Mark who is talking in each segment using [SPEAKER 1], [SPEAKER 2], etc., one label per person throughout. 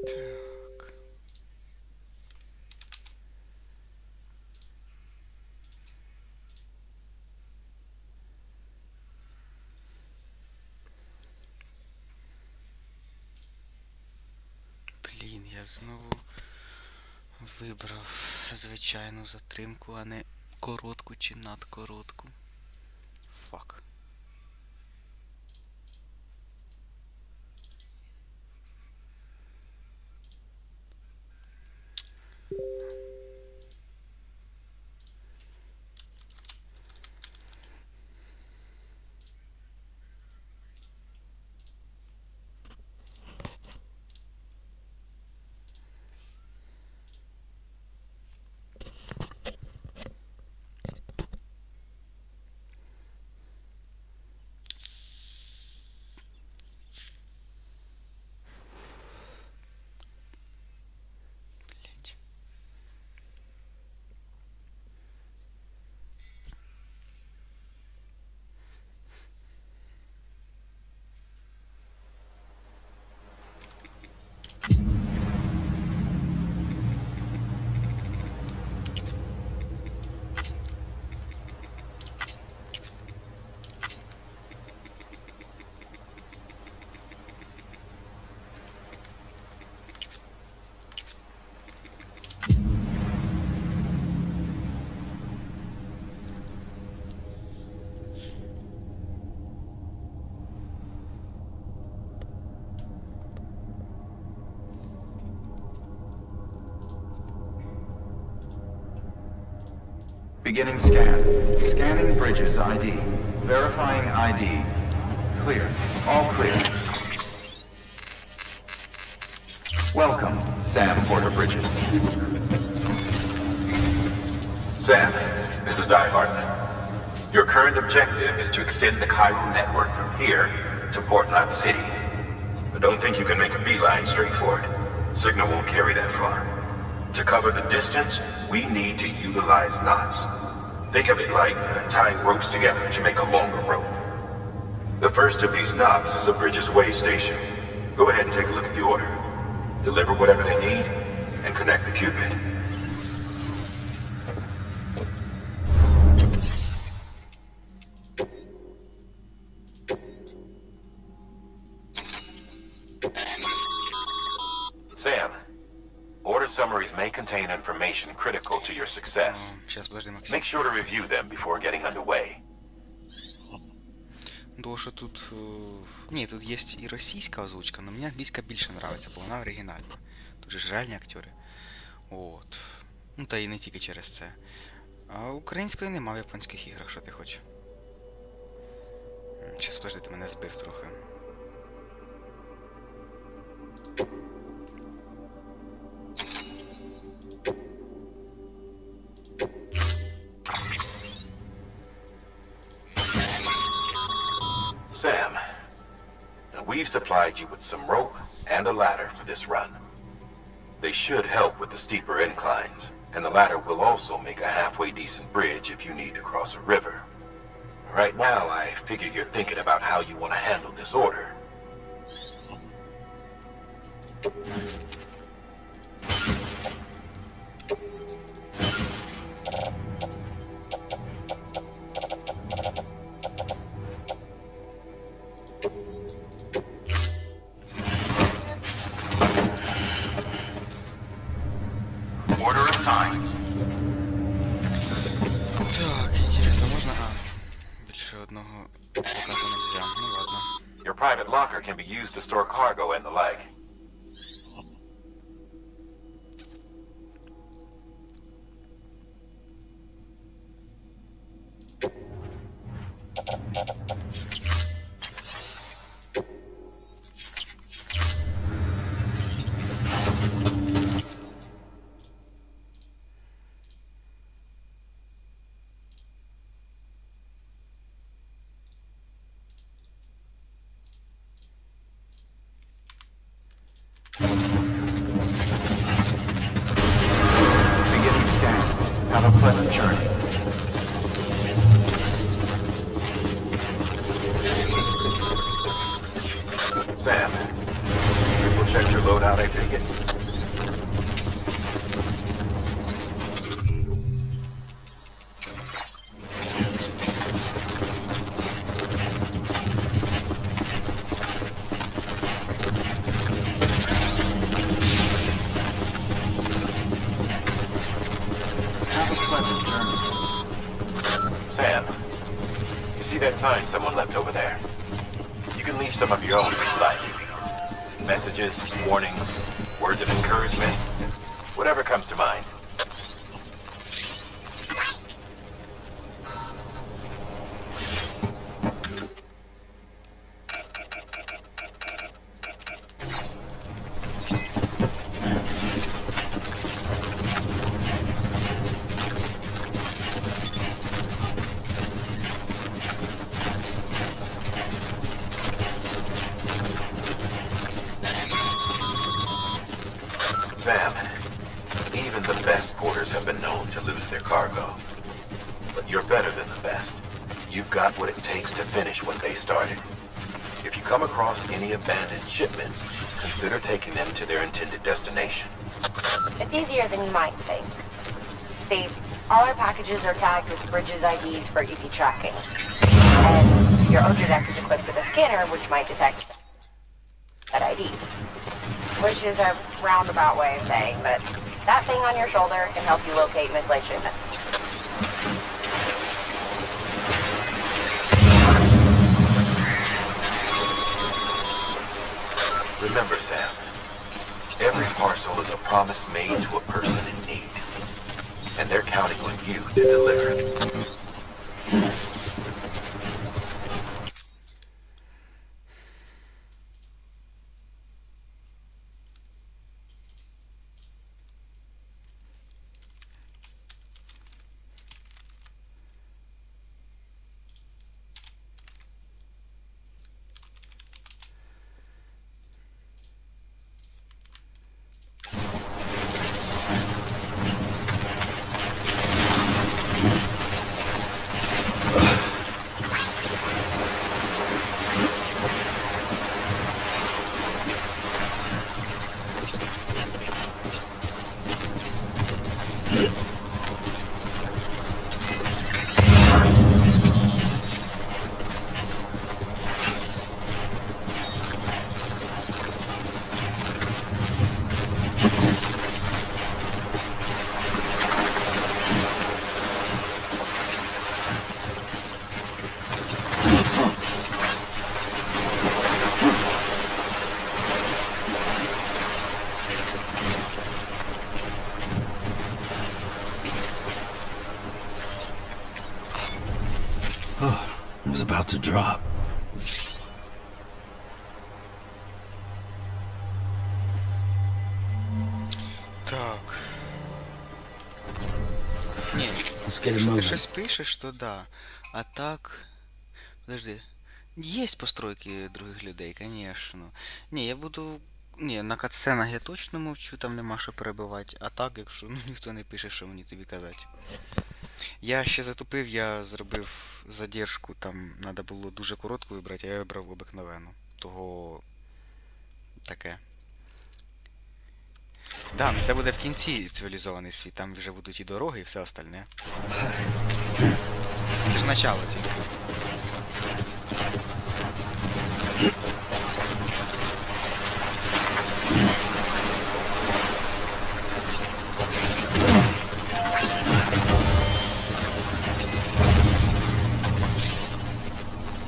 [SPEAKER 1] Так. Блін, я знову вибрав звичайну затримку, а не коротку чи надкоротку. Фак. Блять.
[SPEAKER 2] Beginning scan. Scanning bridges ID. Verifying ID. Clear. All clear. Welcome, Sam Porter Bridges.
[SPEAKER 3] Sam, this is Die Hard. Your current objective is to extend the Cairo network from here to Portland City. But don't think you can make a beeline straight for it. Signal won't carry that far. To cover the distance, we need to utilize knots. Think of it like tying ropes together to make a longer rope. The first of these knots is a Bridges Way station. Go ahead and take a look at the order. Deliver whatever they need, and connect the Cupid. Sam, order summaries may contain information critical to your success.
[SPEAKER 1] Сейчас, подожди, Максим.
[SPEAKER 3] Make sure to review them before getting underway.
[SPEAKER 1] Тому що тут... Ні, тут є і російська озвучка, але мені англійська більше подобається, бо вона оригінальна. Тут же ж реальні актери. От. Ну та і не тільки через це. А української нема в японських іграх, що ти хочеш. Щас, подожди, ти мене збив трохи.
[SPEAKER 3] Sam, now we've supplied you with some rope and a ladder for this run. They should help with the steeper inclines, and the ladder will also make a halfway decent bridge if you need to cross a river. Right now, I figure you're thinking about how you want to handle this order. Order assigned.
[SPEAKER 1] Так, інтересно, можна... більше одного заказу не взяв. Ну ладно.
[SPEAKER 3] Your private locker can be used to store cargo and the like.
[SPEAKER 2] Beginning scan. Have a pleasant journey.
[SPEAKER 3] Sam, triple Check your loadout, I take it.
[SPEAKER 2] Have a pleasant journey.
[SPEAKER 3] Sam, you see that sign someone left over there? You can leave some of your own inside. Messages, warnings, words of encouragement, whatever comes to mind. Sam, even the best porters have been known to lose their cargo. But you're better than the best. You've got what it takes to finish what they started. If you come across any abandoned shipments, consider taking them to their intended destination.
[SPEAKER 4] It's easier than you might think. See, all our packages are tagged with Bridges IDs for easy tracking. And your Oja deck is equipped with a scanner which might detect that IDs. Which is a roundabout way of saying that that thing on your shoulder can help you locate mislaid shipments.
[SPEAKER 3] Remember, Sam, every parcel is a promise made to a person in need. And they're counting on you to deliver.
[SPEAKER 5] I was about to drop.
[SPEAKER 1] Так. Ні,
[SPEAKER 5] Let's get
[SPEAKER 1] якщо
[SPEAKER 5] him
[SPEAKER 1] ти
[SPEAKER 5] moving.
[SPEAKER 1] щось пишеш, то да. А так. Подожди. Є постройки других людей, звісно. Ні, я буду. Ні, на катсценах я точно мовчу, там нема що перебивати. А так, якщо ніхто не пише, що мені тобі казати. Я ще затупив, я зробив задержку, там треба було дуже коротку вибрати, а я вибрав обикновену. Того таке. Да, ну це буде в кінці цивілізований світ, там вже будуть і дороги, і все остальне. Це ж начало тільки.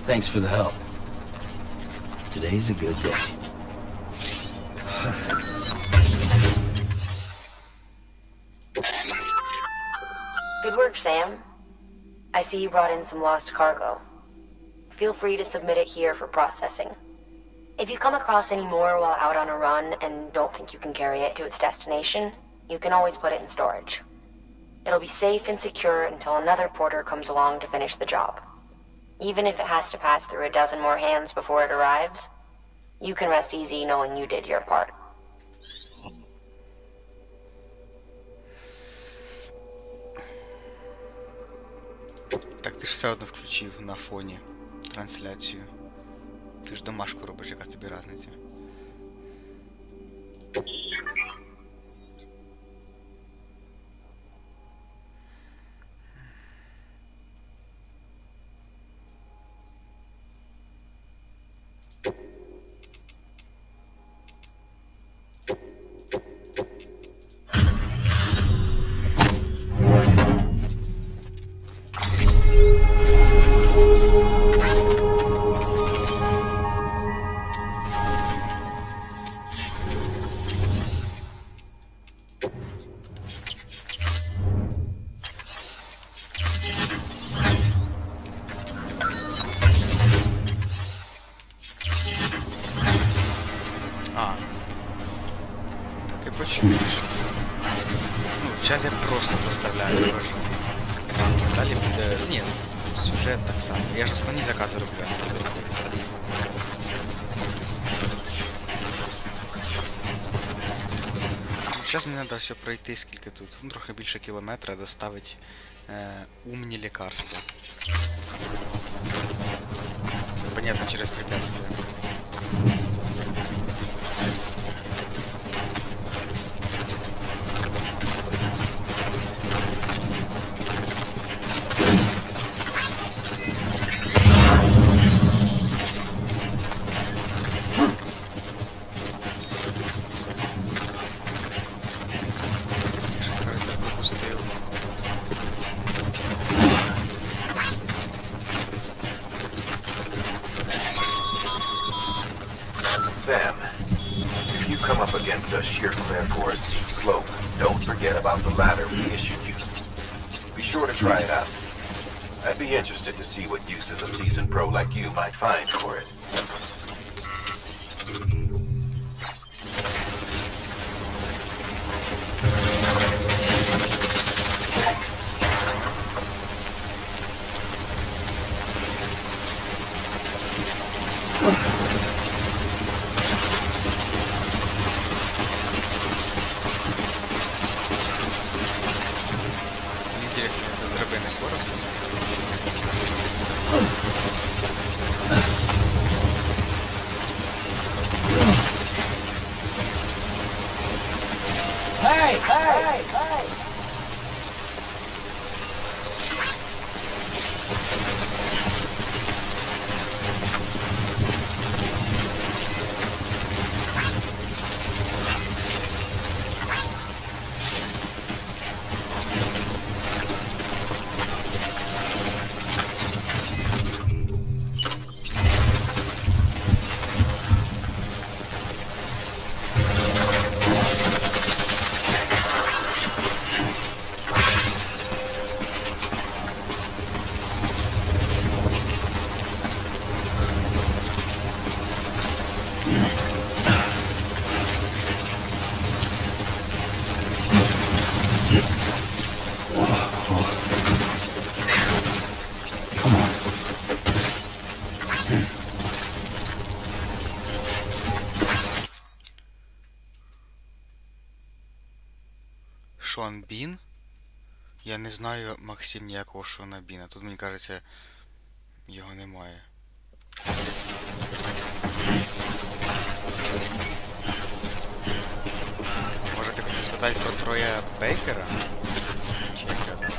[SPEAKER 5] Thanks for the help. Today's a good day.
[SPEAKER 4] Good work, Sam. I see you brought in some lost cargo. Feel free to submit it here for processing. If you come across any more while out on a run and don't think you can carry it to its destination, you can always put it in storage. It'll be safe and secure until another porter comes along to finish the job. Even if it has to pass through a dozen more hands before it arrives, you can rest easy knowing you did your part.
[SPEAKER 1] Так ти ж все одно включив на фоні трансляцію. Ти ж домашку робиш, яка тобі різниця. Ну, зараз я просто поставляю враження. Далі буде... Ні, сюжет так само. Я ж основні закази роблю, а не додаткові. Зараз мені треба все пройти, скільки тут. Ну, трохи більше кілометра, доставить умні лікарства. Понятно, через препятствия.
[SPEAKER 3] Sam, if you come up against a sheer cliff or a steep slope, don't forget about the ladder we issued you. Be sure to try it out. I'd be interested to see what uses a seasoned pro like you might find for it.
[SPEAKER 1] Интересно, я без драбини впорався? Шон Бін? Я не знаю, Максим, ніякого Шона Біна. Тут, мені кажеться, його немає. Може, ти хотів спитати про Троя Бейкера? Чи як я там?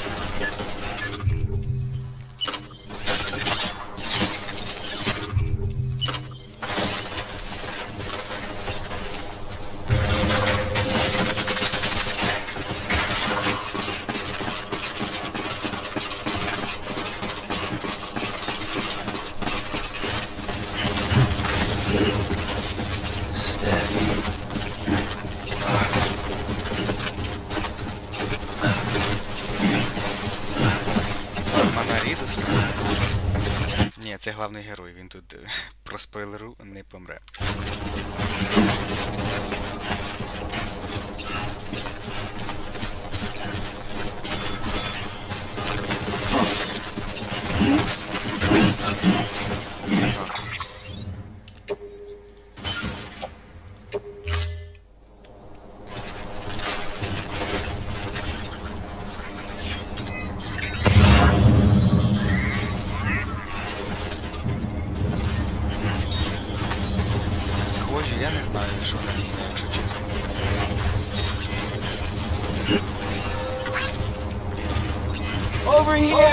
[SPEAKER 1] Монорідус? Ні, це головний герой, він тут про спойлеру не помре. Схожі, я не знаю, що на ній, якщо чесно.
[SPEAKER 6] Over here!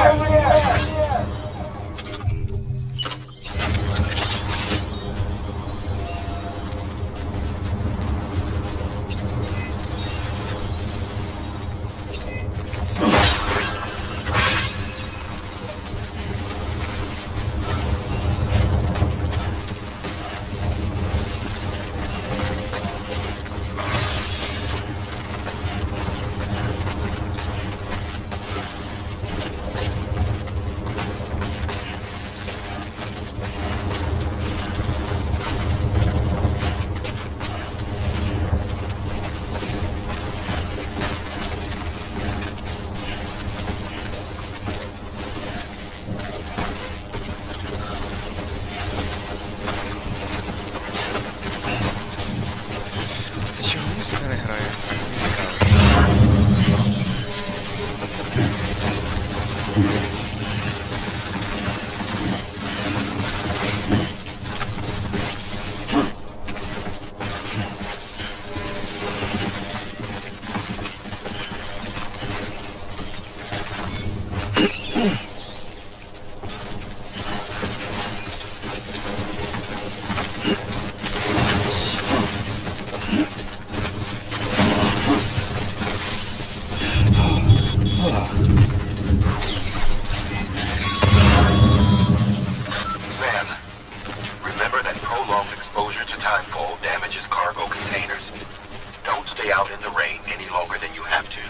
[SPEAKER 3] out in the rain any longer than you have to.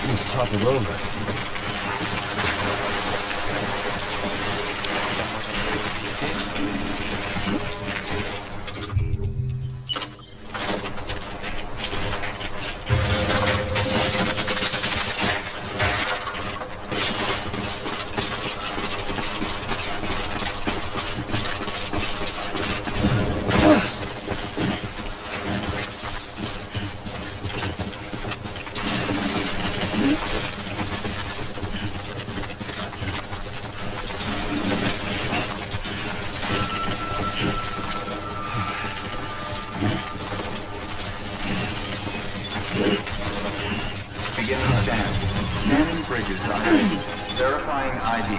[SPEAKER 5] Let's top it over.
[SPEAKER 2] Beginning scan. Scanning bridges ID. Verifying ID.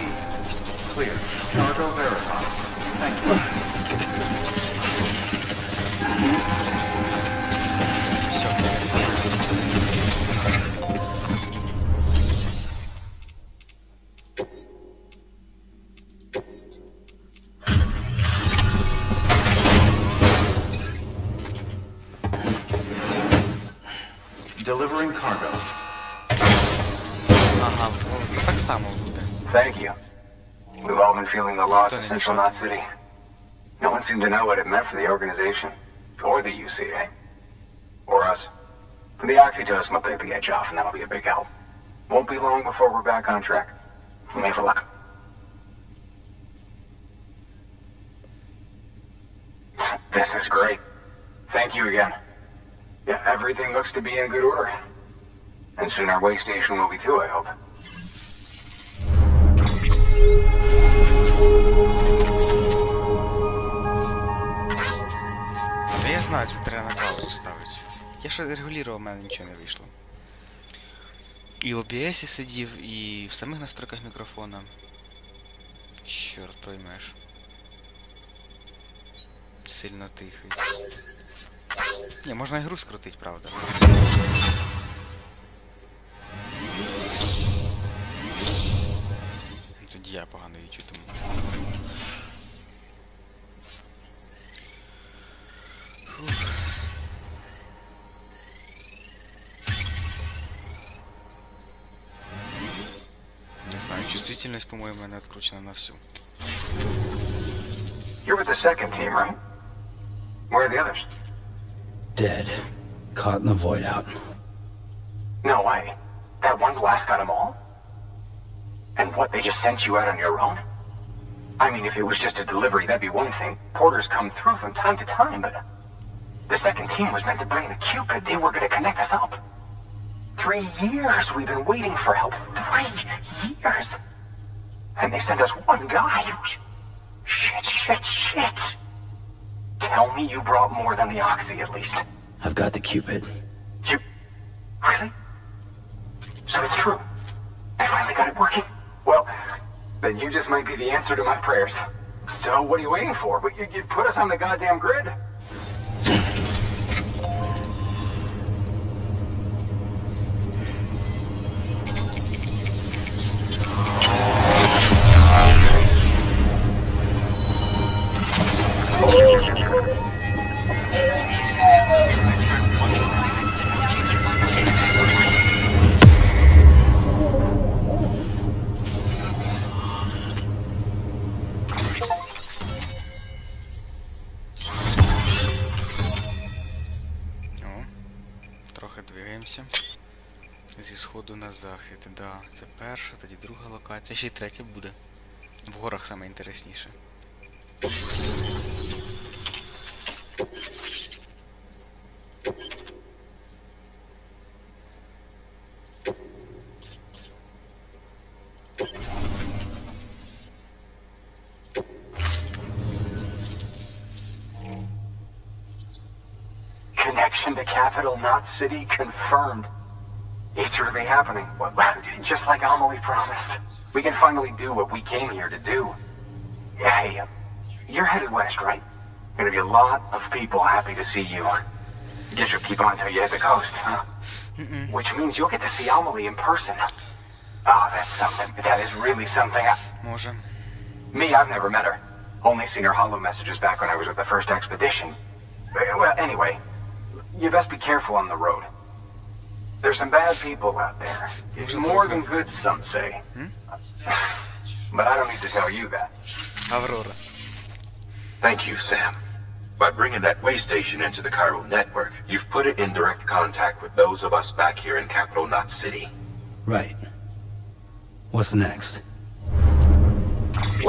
[SPEAKER 2] Clear. Cargo verified. Thank you.
[SPEAKER 1] Все, классно.
[SPEAKER 2] Delivering cargo.
[SPEAKER 1] Ага, ну, так само буде.
[SPEAKER 3] Thank you. We've all been feeling the loss of Central Knot City. No one seemed to know what it meant for the organization. Or the UCA. Or us. The oxytocin will take the edge off, and that'll be a big help. Won't be long before we're back on track. May for luck. This is great. Thank you again. Yeah, everything looks to be in good order. And soon our way station will be too, I hope.
[SPEAKER 1] Та я знаю, це треба на паузу ставити. Я ще регулював, в мене нічого не вийшло. І в OBS сидів, і в самих настройках мікрофона. Чорт поймеш. Сильно тихий. Ні, можна ігру скрутити, правда. Тоді я погано її чую, тому. Фух. Не знаю, чувствительність, по-моєму, в мене відкручена на всю.
[SPEAKER 3] You're with the second team, right? Where are the others?
[SPEAKER 5] Dead. Caught in the void out.
[SPEAKER 3] No way. That one blast got them all? And what, they just sent you out on your own? I mean, if it was just a delivery, that'd be one thing. Porters come through from time to time, but... The second team was meant to bring the Cupid. They were gonna connect us up. 3 years we've been waiting for help. 3 years! And they sent us one guy who's... Shit. Tell me you brought more than the Oxy, at least.
[SPEAKER 5] I've got the Cupid.
[SPEAKER 3] You... Really? So it's true. I finally got it working. Well, then you just might be the answer to my prayers. So what are you waiting for? You put us on the goddamn grid?
[SPEAKER 1] Трохи двигаємося. Зі сходу на захід. Да, це перша, тоді друга локація. Ще й третя буде. В горах саме інтересніше.
[SPEAKER 2] Connection to Capital Knot City confirmed. It's really happening. Just like Amelie promised. We can finally do what we came here to do. Hey, you're headed west, right? Gonna be a lot of people happy to see you. Guess you'll keep on till you hit the coast, huh? Which means you'll get to see Amelie in person. Oh, that's something. That is really something.
[SPEAKER 1] Може.
[SPEAKER 2] Me, I've never met her. Only seen her holo messages back when I was with the first expedition. Well, anyway, you best be careful on the road. There's some bad people out there. It's more than good, some say. But I don't need to tell you that.
[SPEAKER 1] Аврора.
[SPEAKER 3] Thank you, Sam. By bringing that way station into the Cairo network, you've put it in direct contact with those of us back here in Capital Knot City.
[SPEAKER 5] Right. What's next?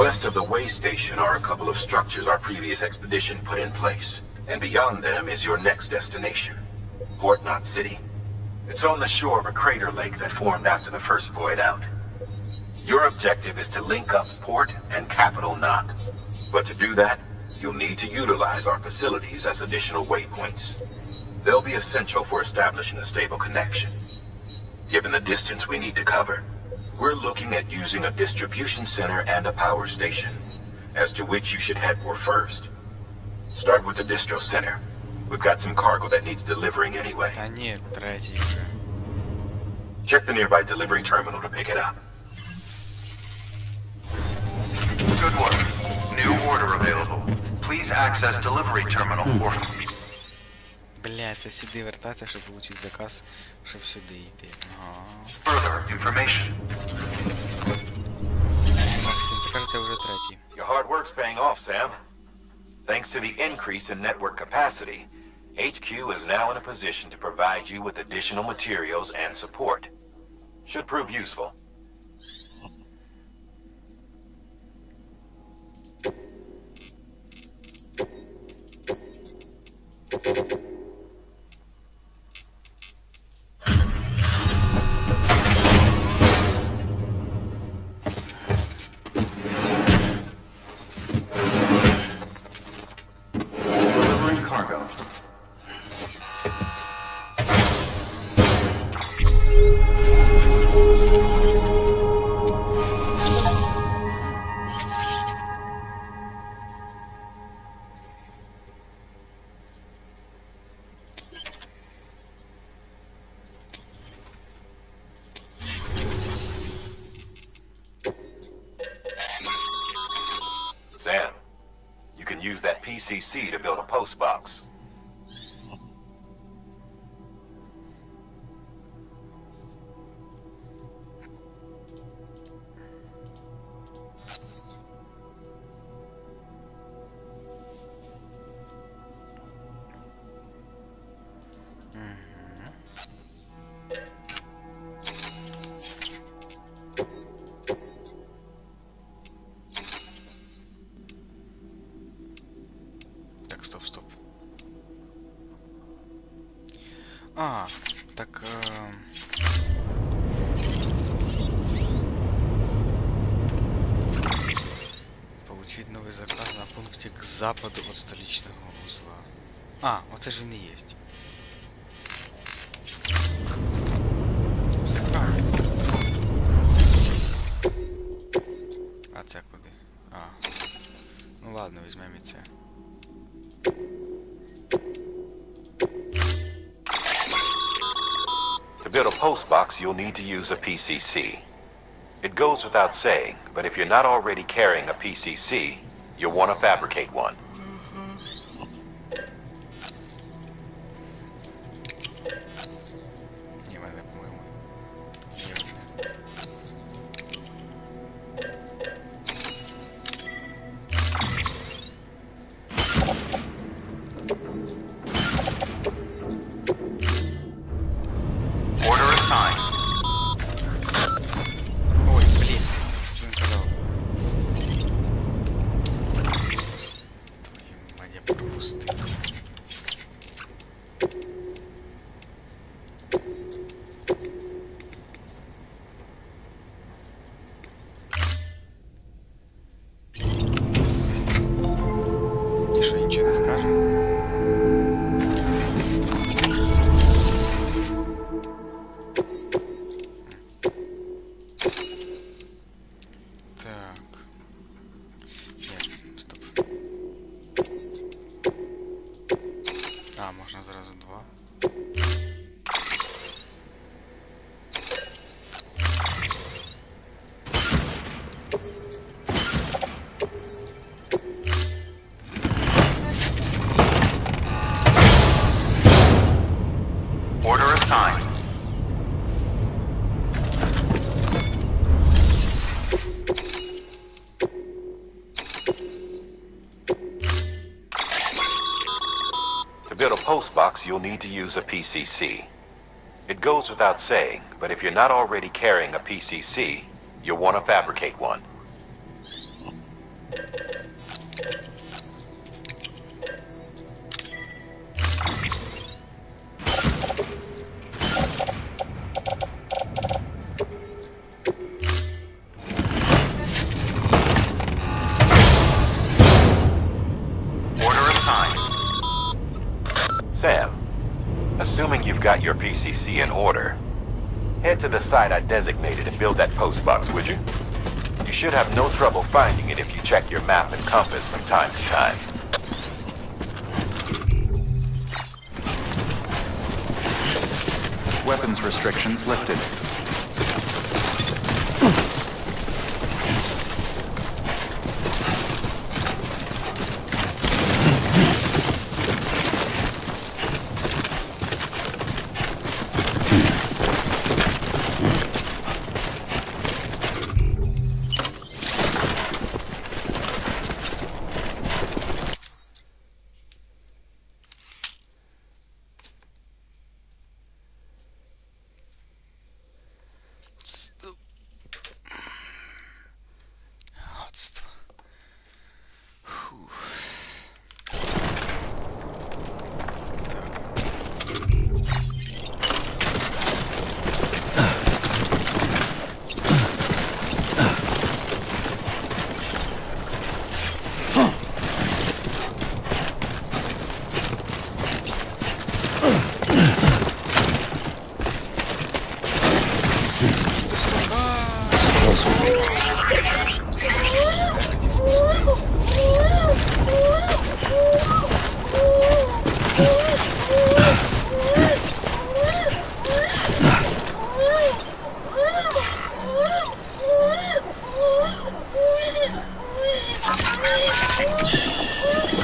[SPEAKER 3] West of the way station are a couple of structures our previous expedition put in place. And beyond them is your next destination, Port Knot City. It's on the shore of a crater lake that formed after the first void out. Your objective is to link up Port and Capital Knot. But to do that, you'll need to utilize our facilities as additional waypoints. They'll be essential for establishing a stable connection. Given the distance we need to cover, we're looking at using a distribution center and a power station, as to which you should head for first. Start with the distro center. We've got some cargo that needs delivering anyway.
[SPEAKER 1] Та ні, третій вже.
[SPEAKER 3] Check the nearby delivery terminal to pick it up.
[SPEAKER 2] Good work. New order available. Please access delivery terminal or...
[SPEAKER 1] Бля, це сюди вертатися, щоб отримати заказ, щоб сюди йти. Ага.
[SPEAKER 2] Further information.
[SPEAKER 1] Максим, це кажеться вже третій.
[SPEAKER 7] Your hard work's paying off, Sam. Thanks to the increase in network capacity, HQ is now in a position to provide you with additional materials and support. Should prove useful.
[SPEAKER 2] Delivering cargo.
[SPEAKER 7] Sam, you can use that PCC to build a post box.
[SPEAKER 1] Так, стоп, стоп. А, так... Получить новий заказ на пункті к западу від столичного узла. А, оце ж він і є. Все правильно. А це куди? А. Ну ладно, візьмемо і це.
[SPEAKER 7] To build a post box, you'll need to use a PCC. It goes without saying, but if you're not already carrying a PCC, you'll want to fabricate one.
[SPEAKER 1] Ні, в мене, по-моєму, є вже. Так. Ні, стоп. А, можна зразу два.
[SPEAKER 2] Order assigned.
[SPEAKER 7] To build a postbox, you'll need to use a PCC. It goes without saying, but if you're not already carrying a PCC, you'll want to fabricate one.
[SPEAKER 2] Order assigned.
[SPEAKER 7] Sam, assuming you've got your PCC in order, head to the site I designated and build that postbox, would you? You should have no trouble finding it if you check your map and compass from time to time.
[SPEAKER 2] Weapons restrictions lifted.
[SPEAKER 1] Гадство. Фух.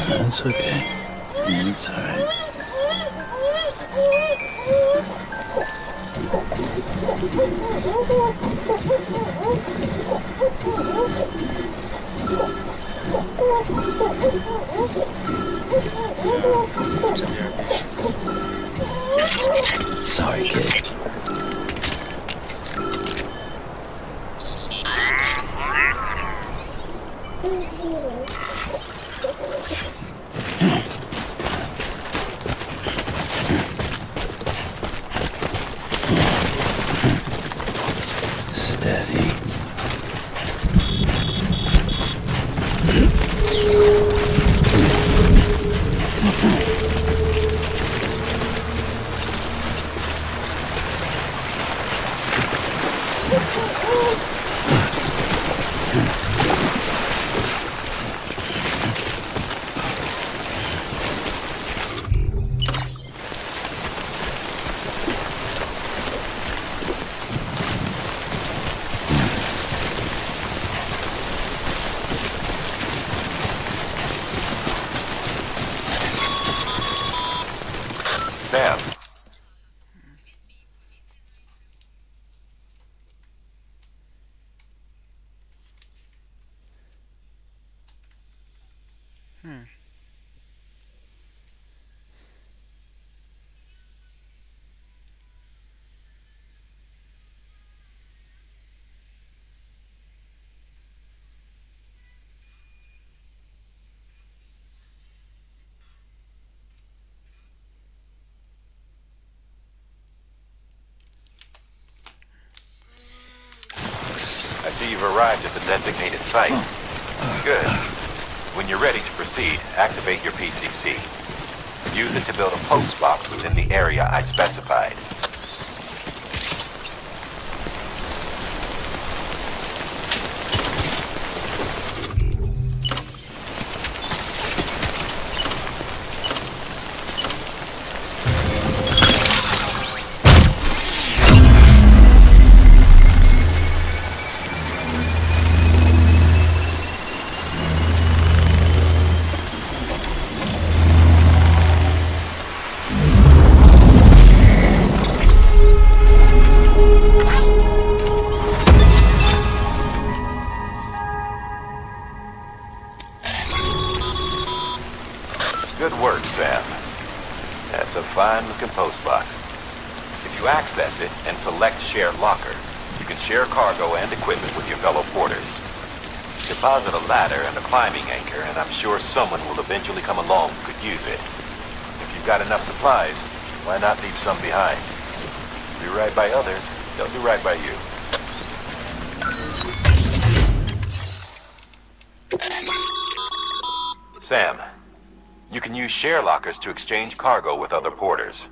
[SPEAKER 5] That's okay. It's alright. Sorry, kid. Steady.
[SPEAKER 7] Sam, I see you've arrived at the designated site. Good. When you're ready to proceed, activate your PCC. Use it to build a post box within the area I specified. post box. If you access it and select Share Locker, you can share cargo and equipment with your fellow porters. Deposit a ladder and a climbing anchor, and I'm sure someone will eventually come along who could use it. If you've got enough supplies, why not leave some behind? Do right by others, they'll do right by you. Sam, you can use share lockers to exchange cargo with other porters.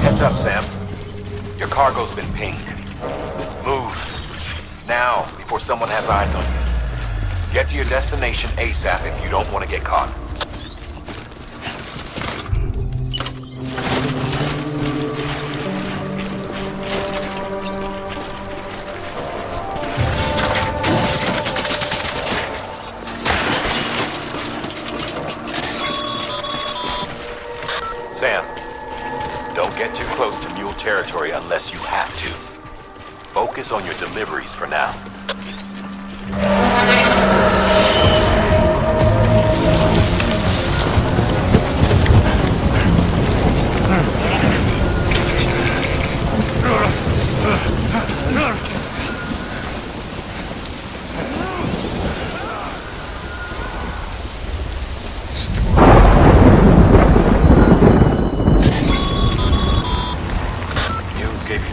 [SPEAKER 7] Heads up, Sam. Your cargo's been pinged. Move. Now, before someone has eyes on you. Get to your destination ASAP if you don't want to get caught. Sam, don't get too close to mule territory unless you have to. Focus on your deliveries for now.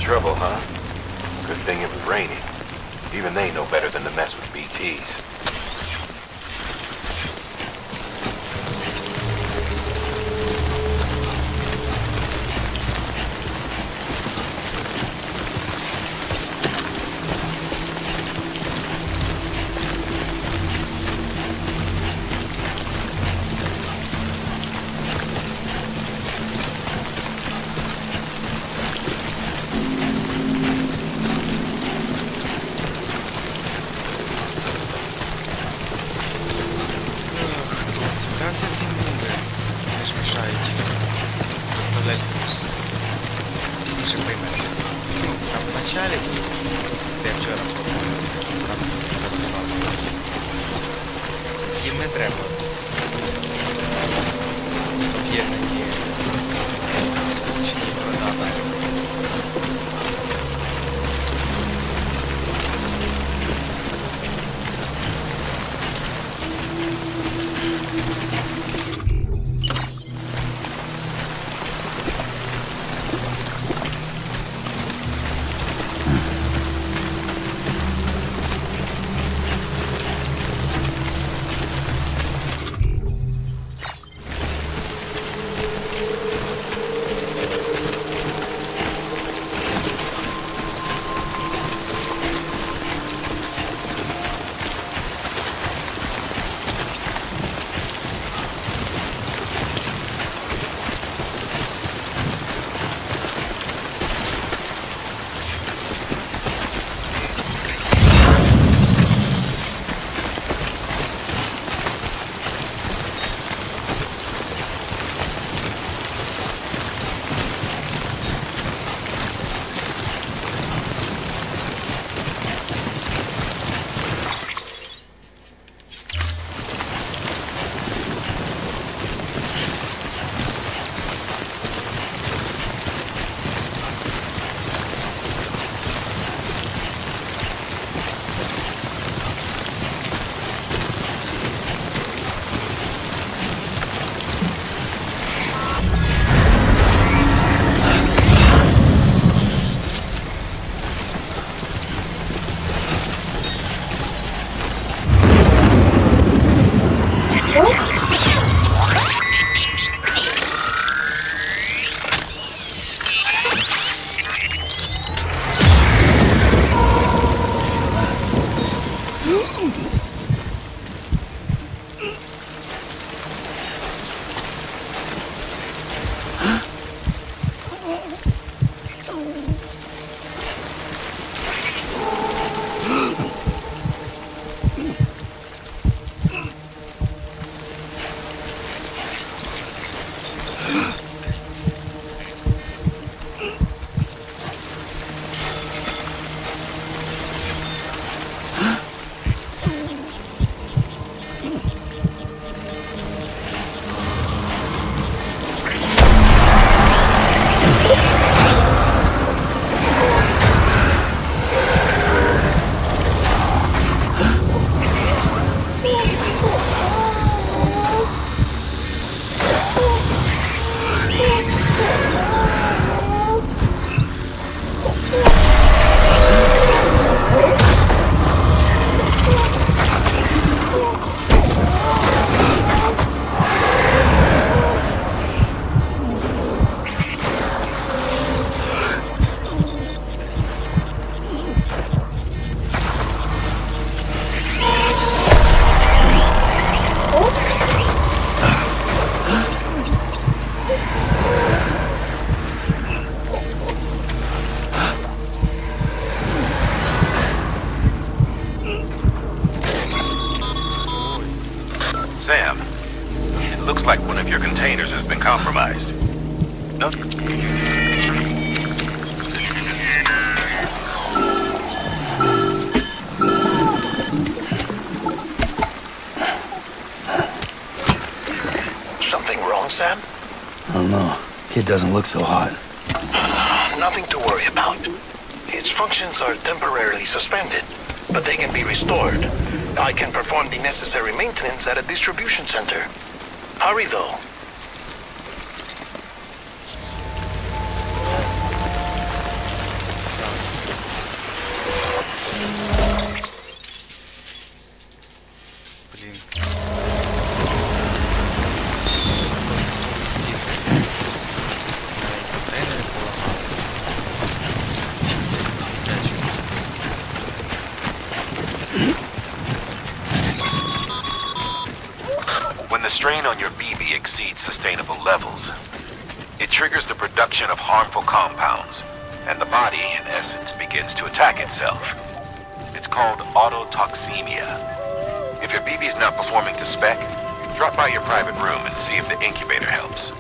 [SPEAKER 7] Trouble, huh? Good thing it was raining. Even they know better than to mess with BTs. Sam, it looks like one of your containers has been compromised. No.
[SPEAKER 8] Something wrong, Sam?
[SPEAKER 5] I don't know. Kid doesn't look so hot.
[SPEAKER 8] Nothing to worry about. Its functions are temporarily suspended, but they can be restored. I can perform the necessary maintenance at a distribution center. Hurry, though.
[SPEAKER 1] Блін. Контейнери поламалися.
[SPEAKER 7] When the strain on your BB exceeds sustainable levels, it triggers the production of harmful compounds, and the body, in essence, begins to attack itself. It's called autotoxemia. If your BB's not performing to spec, drop by your private room and see if the incubator helps.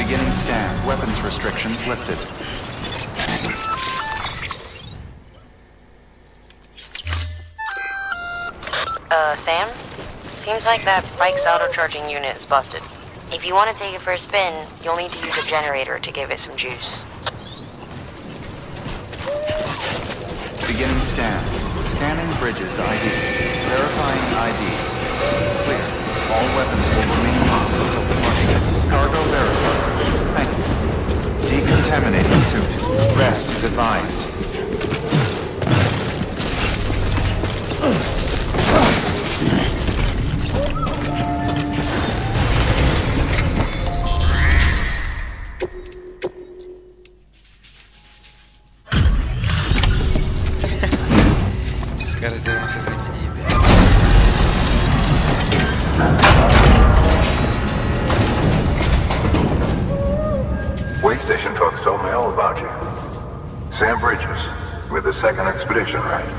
[SPEAKER 9] Beginning scan. Weapons restrictions lifted.
[SPEAKER 4] Sam? Seems like that bike's auto-charging unit is busted. If you want to take it for a spin, you'll need to use a generator to give it some juice.
[SPEAKER 9] Beginning scan. Scanning bridges ID. Verifying ID. Clear. All weapons will remain locked until flushing. Cargo verified. Thank you. Decontaminating suit. Rest is advised.
[SPEAKER 1] Кажется, он сейчас не підійде.
[SPEAKER 10] Way station folks told me all about you. Sam Bridges, with the second expedition, right?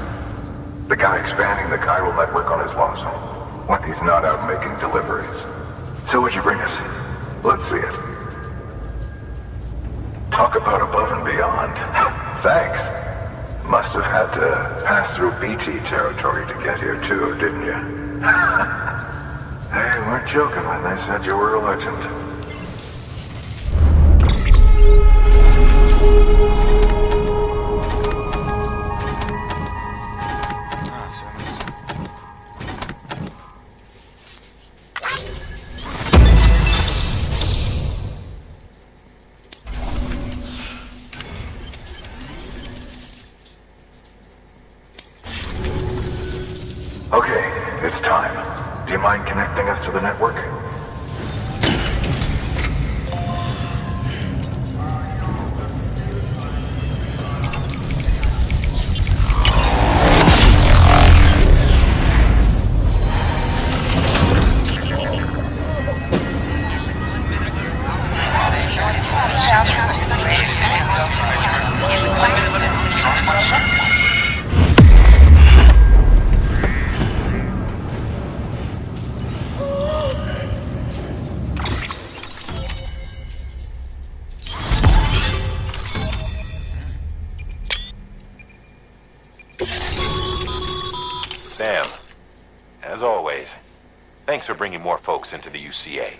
[SPEAKER 10] The guy expanding the chiral network on his lonesome, when he's not out making deliveries. So what'd you bring us? Let's see it. Talk about above and beyond. Thanks. Must have had to pass through BT territory to get here too, didn't you? They weren't joking when they said you were a legend.
[SPEAKER 1] А, все, у нас все.
[SPEAKER 10] Okay, it's time. Do you mind connecting us to the network?
[SPEAKER 7] as always. Thanks for bringing more folks into the UCA.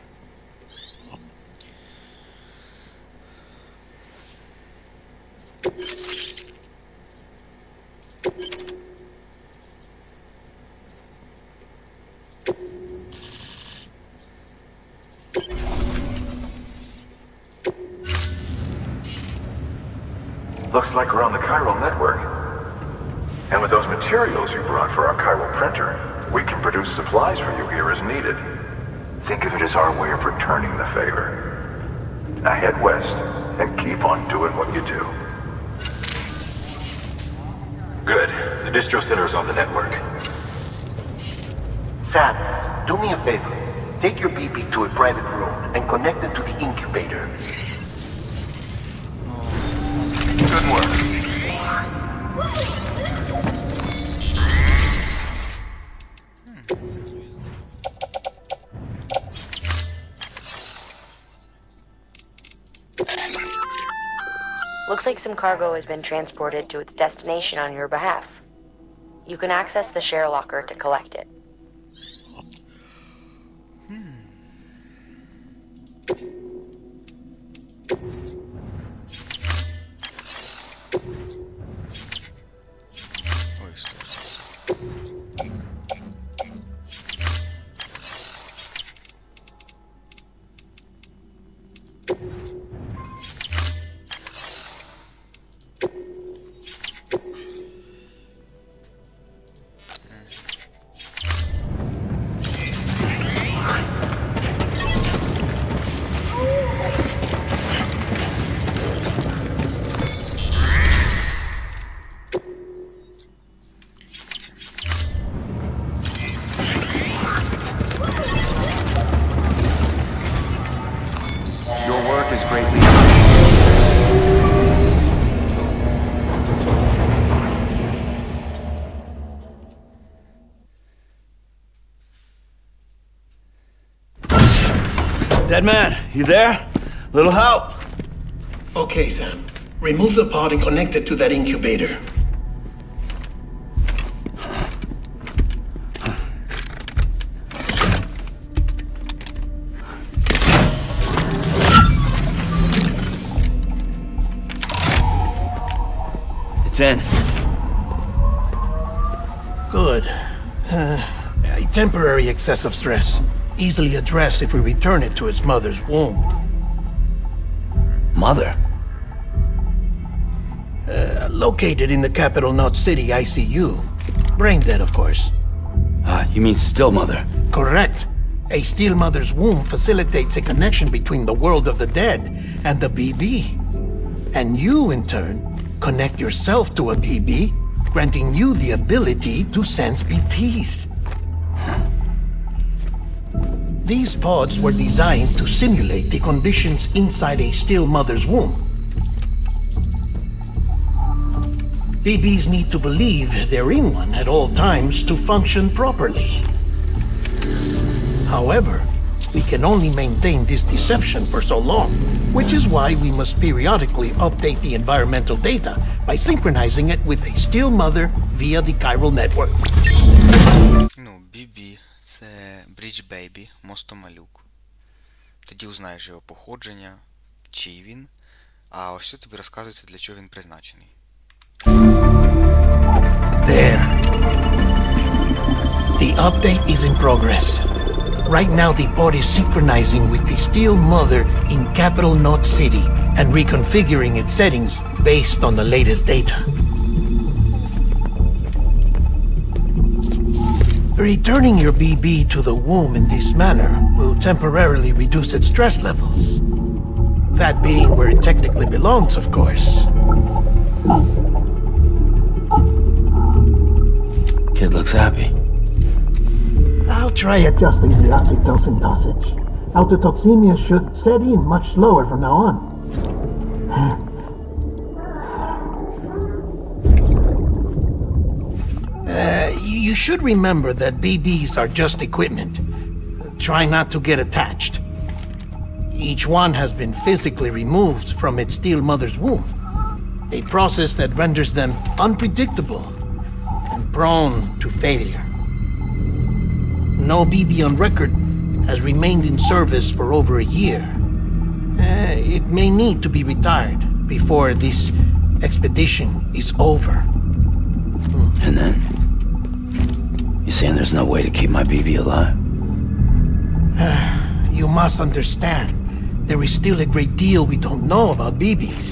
[SPEAKER 10] Looks like we're on the chiral network. And with those materials you brought for our chiral printer, we can produce supplies for you here as needed. Think of it as our way of returning the favor. Now head west and keep on doing what you do.
[SPEAKER 3] Good. The distro center is on the network.
[SPEAKER 8] Sam, do me a favor. Take your BB to a private room and connect it to the incubator.
[SPEAKER 3] Good work.
[SPEAKER 4] Looks like some cargo has been transported to its destination on your behalf. You can access the share locker to collect it.
[SPEAKER 9] Your work is greatly appreciated.
[SPEAKER 6] Dead man, you there? Little help?
[SPEAKER 8] Okay, Sam. Remove the pod and connect it to that incubator.
[SPEAKER 6] It's in.
[SPEAKER 8] Good. A temporary excessive stress. Easily addressed if we return it to its mother's womb.
[SPEAKER 6] Mother?
[SPEAKER 8] Located in the capital Knot City ICU. Brain dead, of course.
[SPEAKER 6] You mean still mother?
[SPEAKER 8] Correct. A still mother's womb facilitates a connection between the world of the dead and the BB. And you, in turn, connect yourself to a BB, granting you the ability to sense BTs. These pods were designed to simulate the conditions inside a still mother's womb. BBs need to believe they're in one at all times to function properly. However, we can only maintain this deception for so long, which is why we must periodically update the environmental data by synchronizing it with a still mother via the chiral network.
[SPEAKER 1] Ну, BB – це Bridge Baby, мостомалюк. Тоді узнаєш його походження, чий він, а ось тобі розказується, для чого він призначений.
[SPEAKER 8] There. The update is in progress. Right now the pod is synchronizing with the Steel Mother in capital Knot City and reconfiguring its settings based on the latest data. Returning your BB to the womb in this manner will temporarily reduce its stress levels. That being where it technically belongs, of course.
[SPEAKER 6] Kid looks happy.
[SPEAKER 8] I'll try adjusting the oxytocin dosage. Autotoxemia should set in much slower from now on. You should remember that BBs are just equipment. Try not to get attached. Each one has been physically removed from its steel mother's womb. A process that renders them unpredictable and prone to failure. no BB on record has remained in service for over a year. It may need to be retired before this expedition is over.
[SPEAKER 5] And then? You saying there's no way to keep my BB alive?
[SPEAKER 8] You must understand, there is still a great deal we don't know about BBs.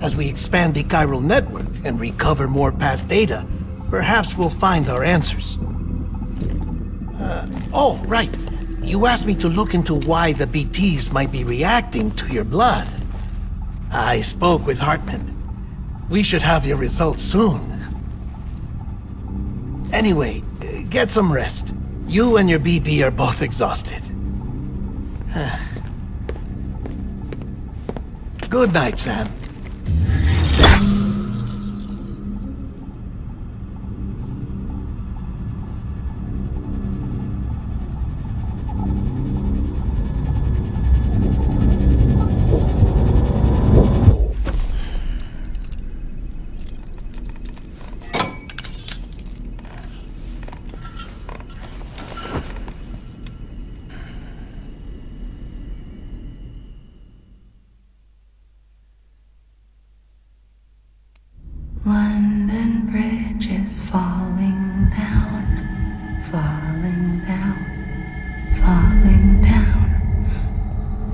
[SPEAKER 8] As we expand the chiral network and recover more past data, perhaps we'll find our answers. Oh, right. You asked me to look into why the BTs might be reacting to your blood. I spoke with Hartman. We should have your results soon. Anyway, get some rest. You and your BB are both exhausted. Good night, Sam.
[SPEAKER 11] London Bridge is falling down, falling down, falling down.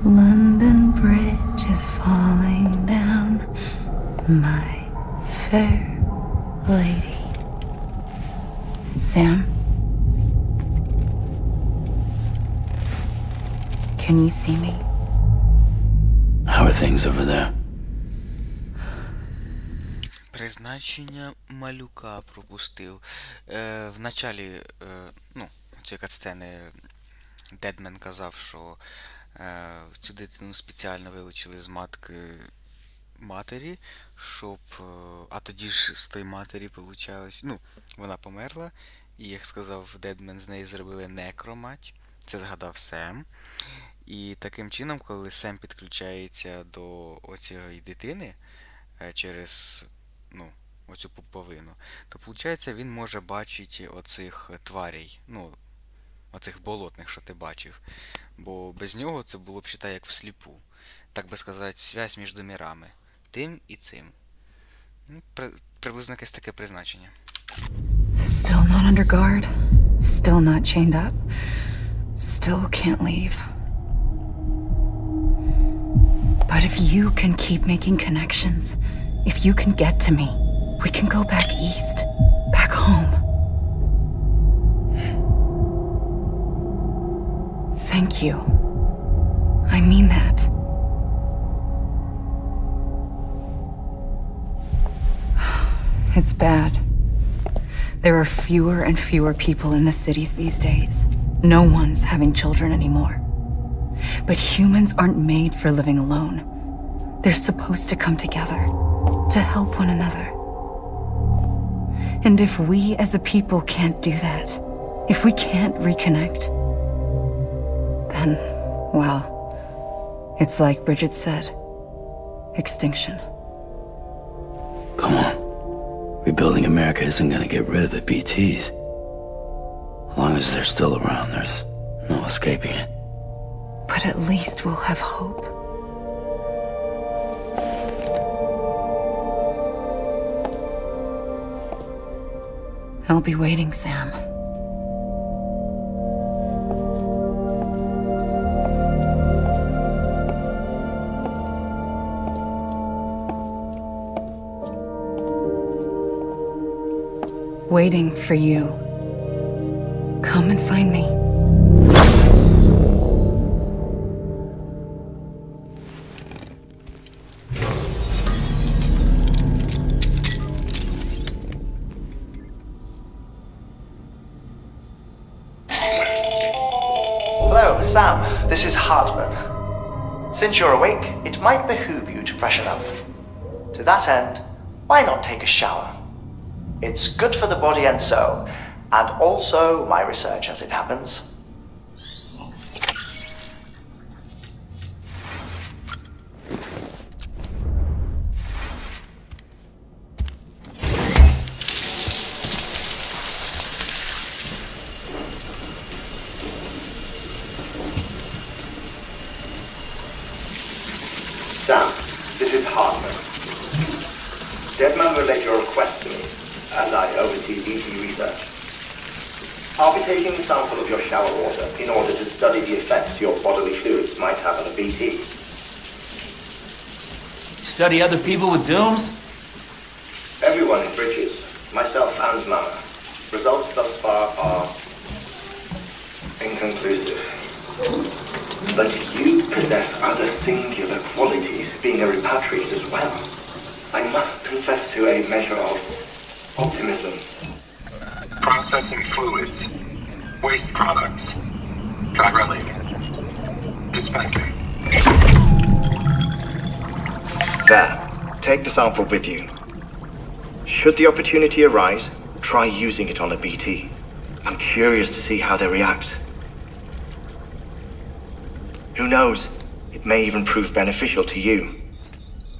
[SPEAKER 11] London Bridge is falling down, my fair lady. Sam? Can you see me?
[SPEAKER 5] How are things over there?
[SPEAKER 1] Призначення малюка пропустив. В началі, цієї катсцени Дедмен казав, що цю дитину спеціально вилучили з матки матері, щоб... А тоді ж з тої матері получалось... вона померла, і, як сказав Дедмен, з неї зробили некромать. Це згадав Сем. І таким чином, коли Сем підключається до оцієї дитини через... оцю пуповину, то, виходить, він може бачити оцих тварей, оцих болотних, що ти бачив. Бо без нього це було б, считай, як всліпу. Так би сказати, зв'язь між мірами. Тим і цим. Приблизно якесь таке призначення.
[SPEAKER 11] Still not under guard, still not chained up, still can't leave. But if you can keep making connections, if you can get to me, we can go back east, back home. Thank you. I mean that. It's bad. There are fewer and fewer people in the cities these days. No one's having children anymore. But humans aren't made for living alone. They're supposed to come together, to help one another. And if we as a people can't do that, if we can't reconnect, then, well, it's like Bridget said, extinction.
[SPEAKER 5] Come on. Rebuilding America isn't gonna get rid of the BTs. As long as they're still around, there's no escaping it.
[SPEAKER 11] But at least we'll have hope. I'll be waiting, Sam. Waiting for you. Come and find me.
[SPEAKER 12] Hello, Sam. This is Hartman. Since you're awake, it might behoove you to freshen up. To that end, why not take a shower? It's good for the body and soul, and also my research as it happens.
[SPEAKER 13] Hartman. Deadman relayed your request to me, as I oversee BT research. I'll be taking a sample of your shower water in order to study the effects your bodily fluids might have on a BT.
[SPEAKER 6] Study other people with dooms?
[SPEAKER 13] Everyone in Bridges, myself and Mama. Results thus far are inconclusive. But you possess other singular qualities, being a repatriate as well. I must confess to a measure of optimism.
[SPEAKER 3] Processing fluids. Waste products. Drilling. Dispensing.
[SPEAKER 13] There. Take the sample with you. Should the opportunity arise, try using it on a BT. I'm curious to see how they react. Who knows? It may even prove beneficial to you.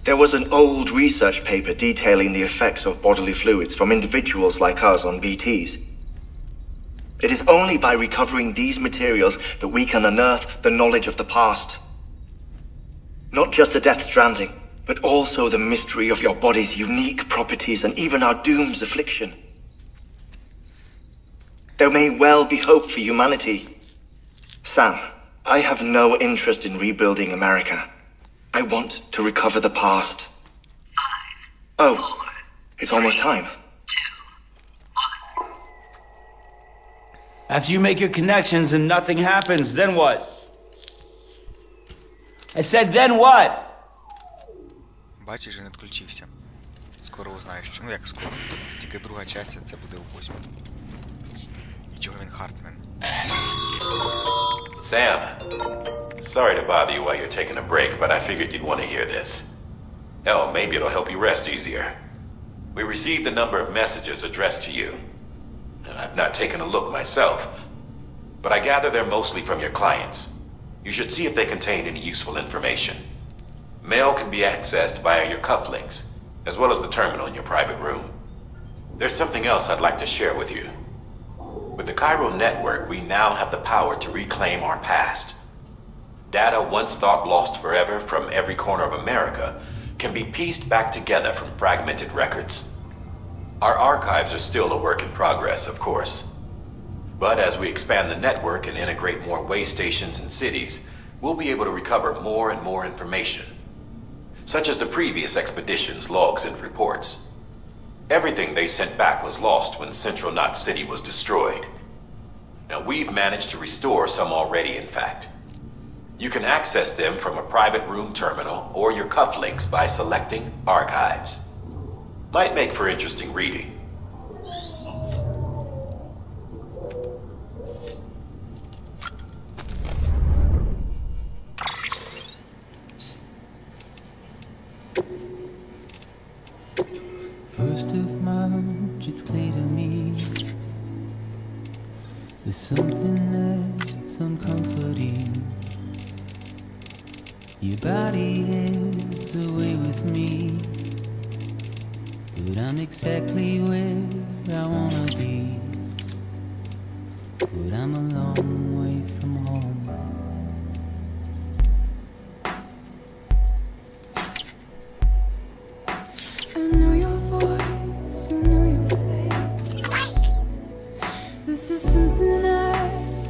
[SPEAKER 13] There was an old research paper detailing the effects of bodily fluids from individuals like us on BTs. It is only by recovering these materials that we can unearth the knowledge of the past. Not just the Death Stranding, but also the mystery of your body's unique properties and even our doom's affliction. There may well be hope for humanity. Sam, I have no interest in rebuilding America. I want to recover the past. 5, 4, it's almost time.
[SPEAKER 6] 2, 1. After you make your connections and nothing happens, then what? I said, then what?
[SPEAKER 1] Бачиш, він відключився. Скоро узнаєш, що. Ну як скоро. Це тільки друга частина, це буде у 8. І чого він Хартмен?
[SPEAKER 7] Sam, sorry to bother you while you're taking a break, but I figured you'd want to hear this. Hell, maybe it'll help you rest easier. We received a number of messages addressed to you. I've not taken a look myself, but I gather they're mostly from your clients. You should see if they contain any useful information. Mail can be accessed via your cufflinks, as well as the terminal in your private room. There's something else I'd like to share with you. With the Cairo network, we now have the power to reclaim our past. Data once thought lost forever from every corner of America can be pieced back together from fragmented records. Our archives are still a work in progress, of course. But as we expand the network and integrate more way stations and cities, we'll be able to recover more and more information, such as the previous expedition's logs and reports. Everything they sent back was lost when Central Knot City was destroyed. Now we've managed to restore some already, in fact. You can access them from a private room terminal or your cufflinks by selecting Archives. Might make for interesting reading.
[SPEAKER 14] First of March, it's clear to me there's something that's uncomforting. Your body is away with me, but I'm exactly where I wanna be. But I'm a long way from home.
[SPEAKER 15] I know your voice, I know your face. This is something I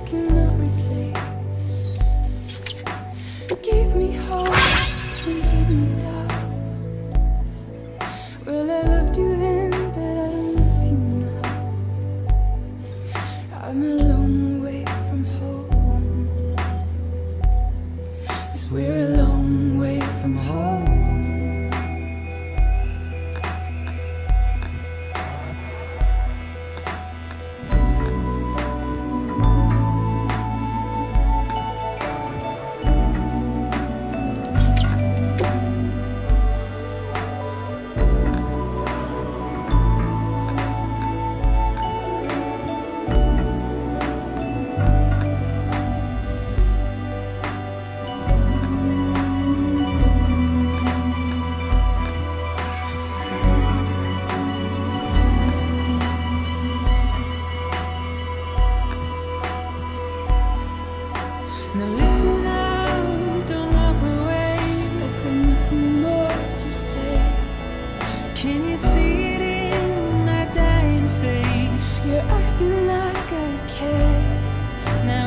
[SPEAKER 15] cannot replace. Give me hope and give me doubt. Well, I loved you then, but I don't love you now. I'm a long way from home. 'Cause we're a long way from home.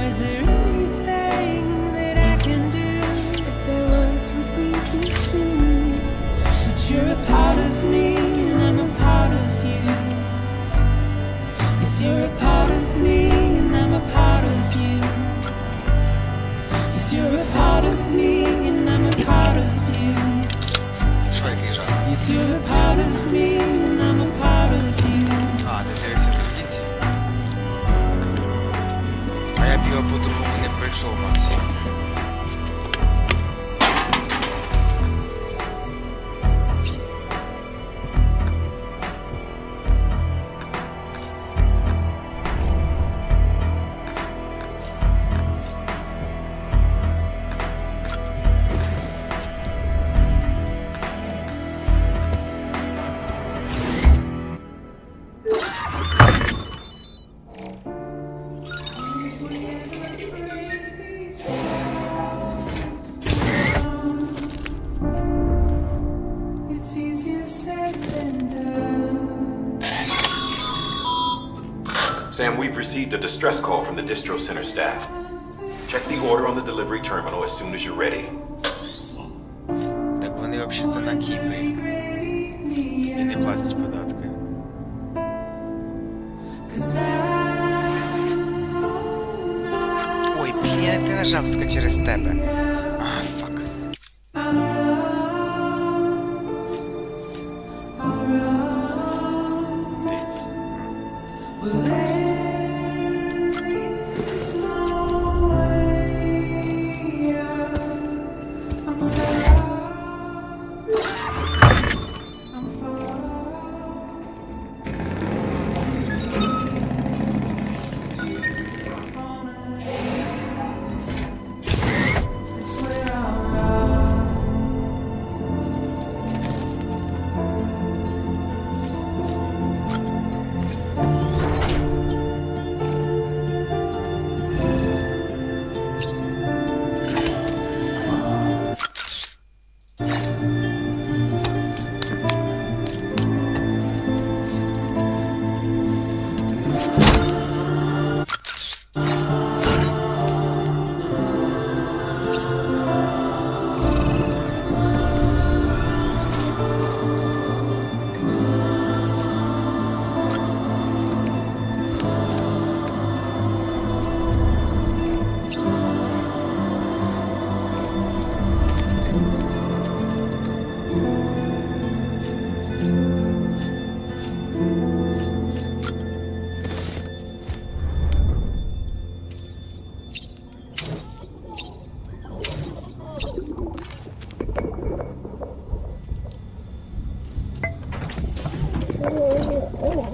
[SPEAKER 14] is there anything that I can do?
[SPEAKER 15] If there was, would we be soon?
[SPEAKER 14] But you're a part of me, and I'm a part of you. Yes, you're a part of me, and I'm a part of you. Yes, you're a part of me, and I'm a part of you.
[SPEAKER 1] Що, який жанр?
[SPEAKER 14] Yes, you're a part of me, and I'm a part of you.
[SPEAKER 1] А, ти дивишся традиції? А я б його по-другому не пройшов, Максим.
[SPEAKER 15] It's easier said than done.
[SPEAKER 7] Sam, we've received a distress call from the distro center staff. Check the order on the delivery terminal as soon as you're ready.
[SPEAKER 1] Так вони взагалі-то на Кіпрі. І не платять податки. Ой, блін, ти нажав сука, через тебе. А, фак.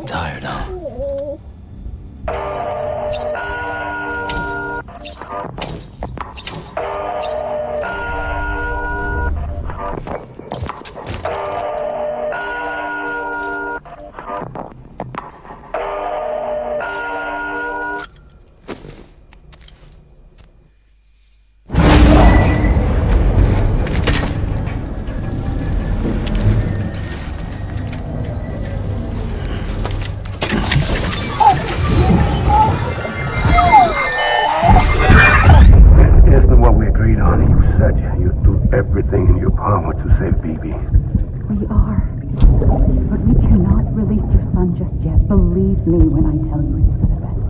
[SPEAKER 5] Tired, huh?
[SPEAKER 10] Everything in your power to save BB.
[SPEAKER 11] We are. But we cannot release your son just yet. Believe me when I tell you it's for the best.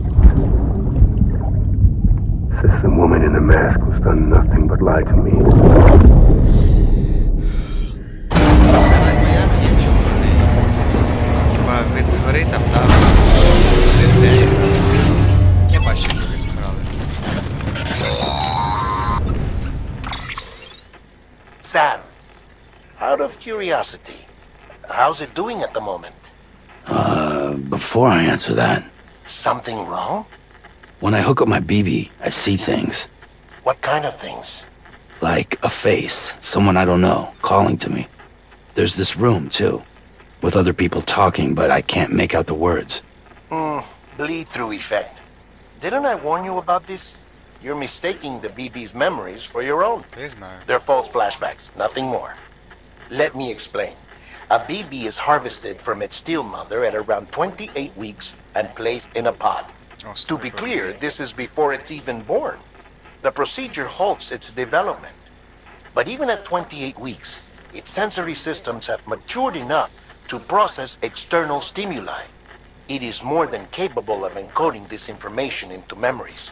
[SPEAKER 10] This woman in the mask who's done nothing but lie to me.
[SPEAKER 1] Це типа вид згори там, так? Я бачу, як ви зграли.
[SPEAKER 16] Sam, out of curiosity, how's it doing at the moment?
[SPEAKER 5] Before I answer that,
[SPEAKER 16] Something wrong?
[SPEAKER 5] when I hook up my BB, I see things.
[SPEAKER 16] What kind of things?
[SPEAKER 5] Like a face, someone I don't know, calling to me. There's this room, too, with other people talking, but I can't make out the words.
[SPEAKER 16] Bleed-through effect. Didn't I warn you about this? You're mistaking the BB's memories for your own. They're false flashbacks, nothing more. Let me explain. A BB is harvested from its steel mother at around 28 weeks and placed in a pod. To be clear, this is before it's even born. The procedure halts its development. But even at 28 weeks, its sensory systems have matured enough to process external stimuli. It is more than capable of encoding this information into memories,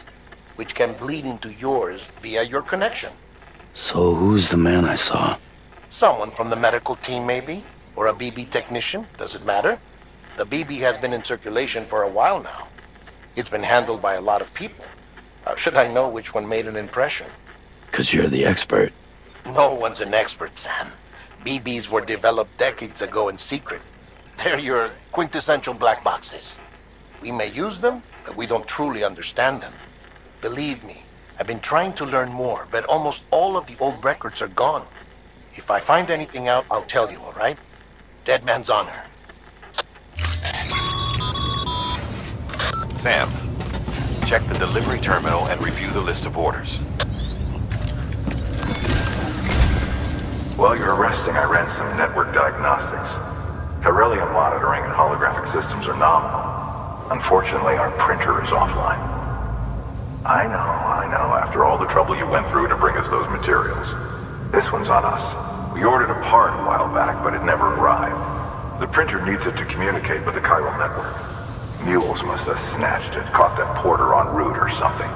[SPEAKER 16] which can bleed into yours via your connection.
[SPEAKER 5] So who's the man I saw?
[SPEAKER 16] Someone from the medical team, maybe? Or a BB technician? Does it matter? The BB has been in circulation for a while now. It's been handled by a lot of people. How should I know which one made an impression?
[SPEAKER 5] 'Cause you're the expert.
[SPEAKER 16] No one's an expert, Sam. BBs were developed decades ago in secret. They're your quintessential black boxes. We may use them, but we don't truly understand them. Believe me, I've been trying to learn more, but almost all of the old records are gone. If I find anything out, I'll tell you, all right? Dead man's honor.
[SPEAKER 7] Sam, check the delivery terminal and review the list of orders.
[SPEAKER 10] While you were resting, I ran some network diagnostics. Beryllium monitoring and holographic systems are nominal. Unfortunately, our printer is offline. I know, after all the trouble you went through to bring us those materials. This one's on us. We ordered a part a while back, but it never arrived. The printer needs it to communicate with the chiral network. Mules must have snatched it, caught that porter en route or something.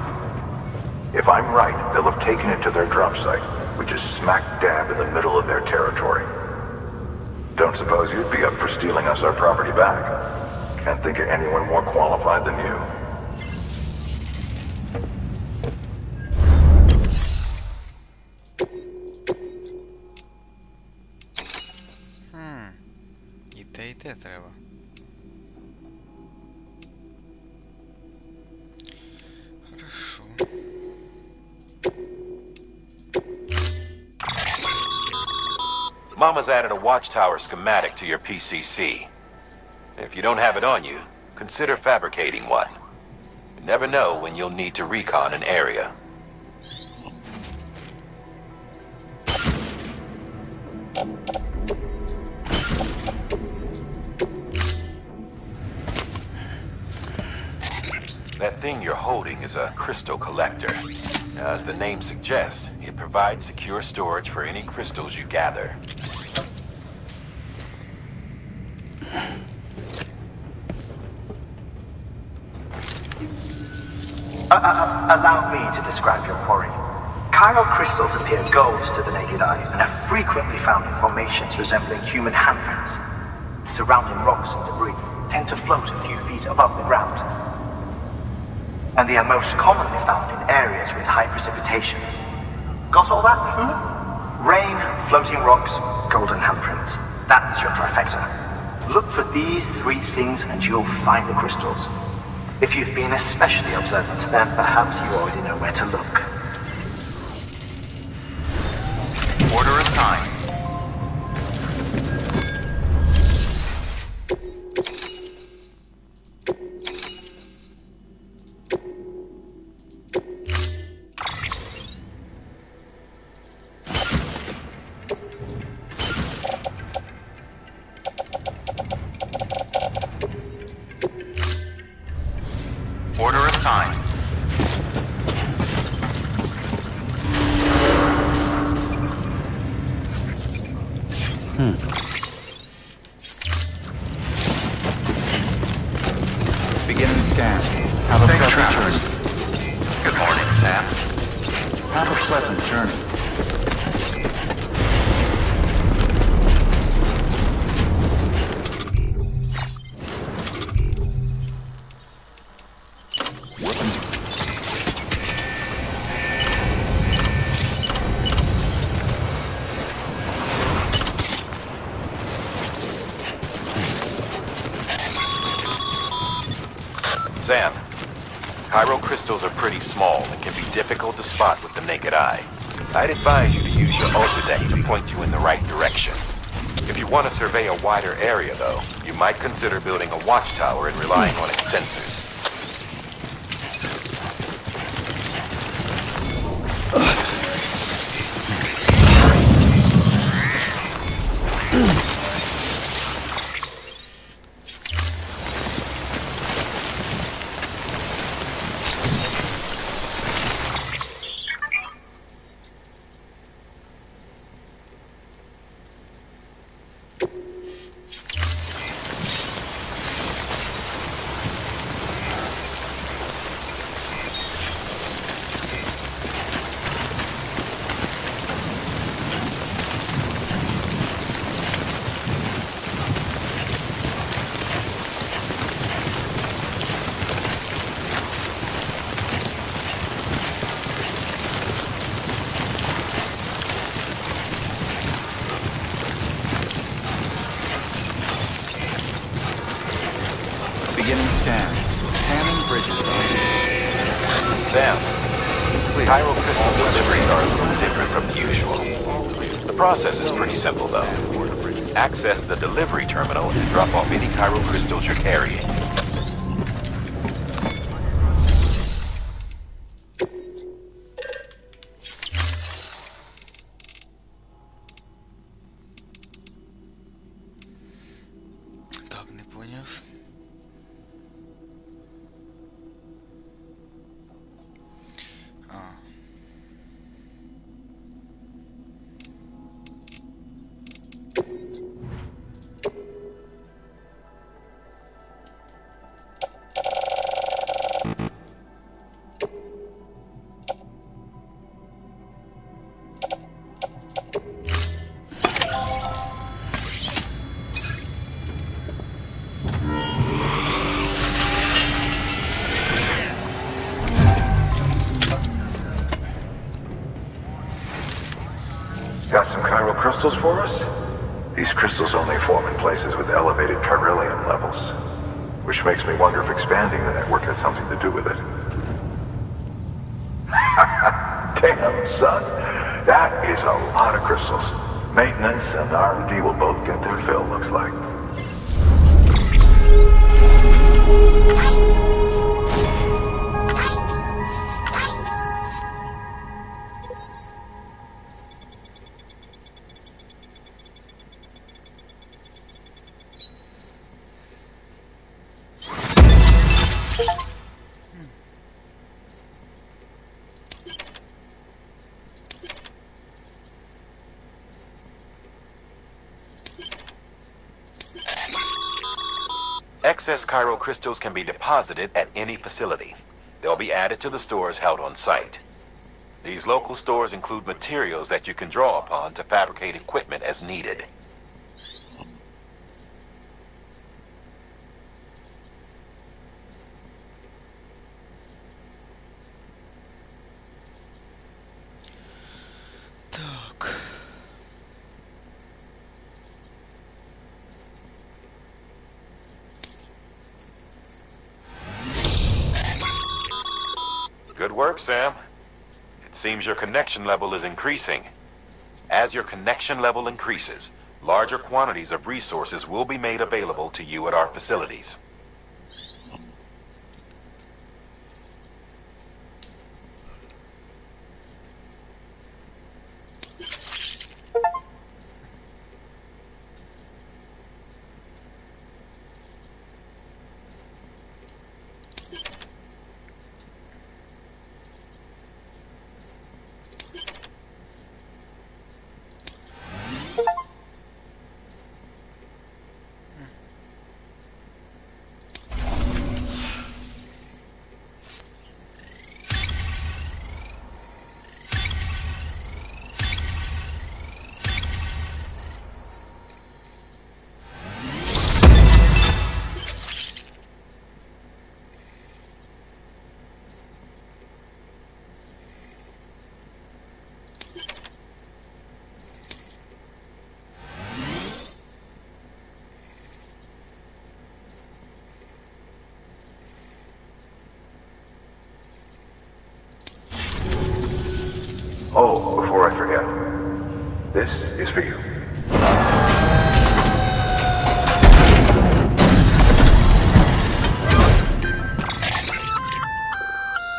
[SPEAKER 10] If I'm right, they'll have taken it to their drop site, which is smack dab in the middle of their territory. Don't suppose you'd be up for stealing us our property back? Can't think of anyone more qualified than you.
[SPEAKER 1] І те треба. Хорошо.
[SPEAKER 7] Mama's added a watchtower schematic to your PCC. If you don't have it on you, consider fabricating one. You never know when you'll need to recon an area. That thing you're holding is a crystal collector. Now, as the name suggests, it provides secure storage for any crystals you gather.
[SPEAKER 12] Allow me to describe your quarry. Chiral crystals appear gold to the naked eye and are frequently found in formations resembling human handprints. Surrounding rocks and debris tend to float a few feet above the ground. And they are most commonly found in areas with high precipitation. Got all that? Rain, floating rocks, golden handprints. That's your trifecta. Look for these three things and you'll find the crystals. If you've been especially observant, then perhaps you already know where to look.
[SPEAKER 9] Order assigned. Order assigned. Beginning scan. Have a
[SPEAKER 8] Safe
[SPEAKER 9] pleasant
[SPEAKER 8] travels.
[SPEAKER 9] journey.
[SPEAKER 8] Good morning, Sam.
[SPEAKER 9] Have a pleasant journey.
[SPEAKER 7] Sam, chiral crystals are pretty small and can be difficult to spot with the naked eye. I'd advise you to use your ultideck to point you in the right direction. If you want to survey a wider area, though, you might consider building a watchtower and relying on its sensors. Sam, chiral crystal deliveries are a little different from usual. The process is pretty simple, though. Access the delivery terminal and drop off any chiral crystals you're carrying.
[SPEAKER 1] Так, не поняв.
[SPEAKER 10] Got some chiral crystals for us? These crystals only form in places with elevated chiralium levels, which makes me wonder if expanding the network had something to do with it. Damn, son. That is a lot of crystals. Maintenance and R&D will both get their fill, looks like.
[SPEAKER 7] Excess chiral crystals can be deposited at any facility. They'll be added to the stores held on site. These local stores include materials that you can draw upon to fabricate equipment as needed.
[SPEAKER 1] Так.
[SPEAKER 7] Good work, Sam. It seems your connection level is increasing. As your connection level increases, larger quantities of resources will be made available to you at our facilities.
[SPEAKER 10] Oh, before I forget, this is for you.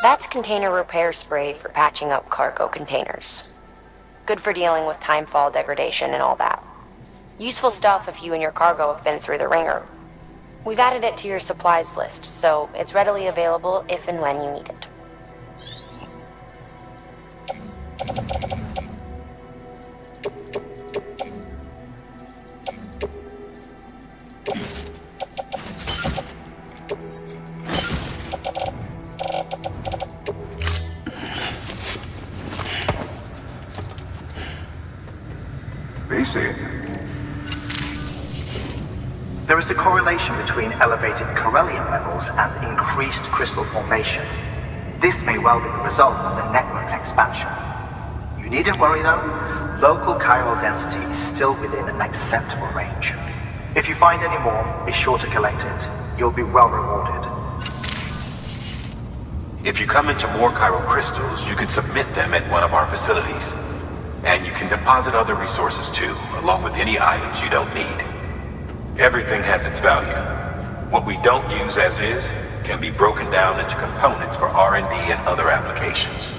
[SPEAKER 4] That's container repair spray for patching up cargo containers. Good for dealing with timefall degradation and all that. Useful stuff if you and your cargo have been through the ringer. We've added it to your supplies list, so it's readily available if and when you need it.
[SPEAKER 12] There is a correlation between elevated chiralium levels and increased crystal formation. This may well be the result of the network's expansion. You needn't worry though, local chiral density is still within an acceptable range. If you find any more, be sure to collect it. You'll be well rewarded.
[SPEAKER 3] If you come into more chiral crystals, you can submit them at one of our facilities. And you can deposit other resources too, along with any items you don't need. Everything has its value. What we don't use as is can be broken down into components for R&D and other applications.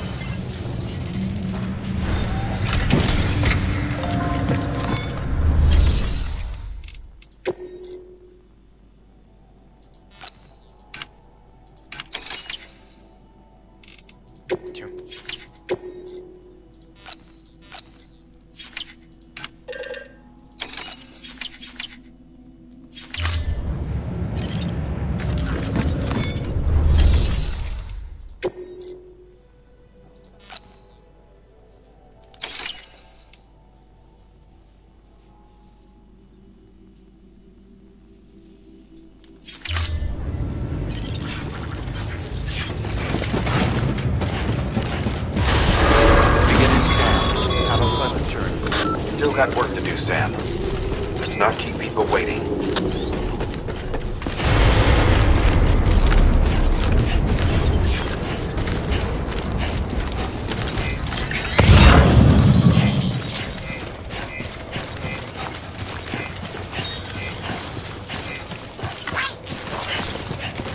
[SPEAKER 3] Got work to do, Sam. Let's not keep people waiting.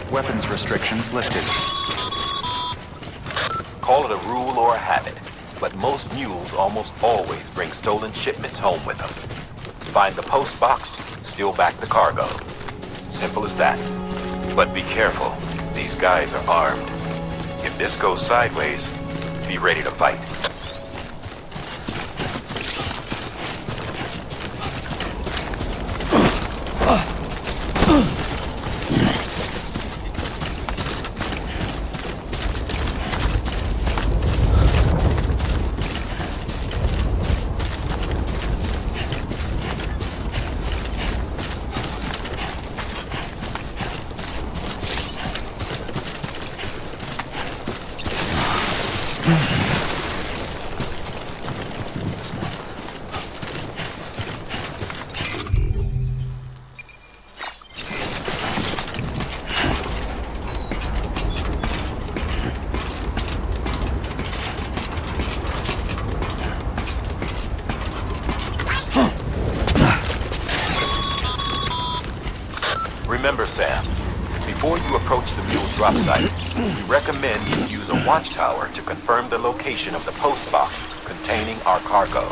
[SPEAKER 9] Weapons restrictions lifted.
[SPEAKER 7] Call it a rule or a habit, but most mules almost always bring stolen shipments home with them. Find the post box, steal back the cargo. Simple as that. But be careful. These guys are armed. If this goes sideways, be ready to fight. Remember, Sam, before you approach the mule's drop site, we recommend you use a watchtower to confirm the location of the post box containing our cargo.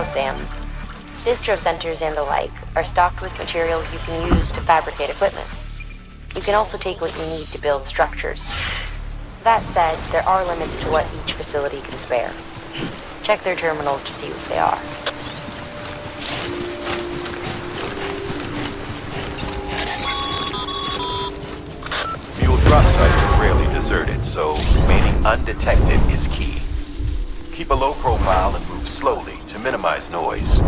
[SPEAKER 4] Sam. Distro centers and the like are stocked with materials you can use to fabricate equipment. You can also take what you need to build structures. That said, there are limits to what each facility can spare. Check their terminals to see what they are.
[SPEAKER 7] Fuel drop sites are rarely deserted, so remaining undetected is key. Keep a low profile and move slowly to minimize noise.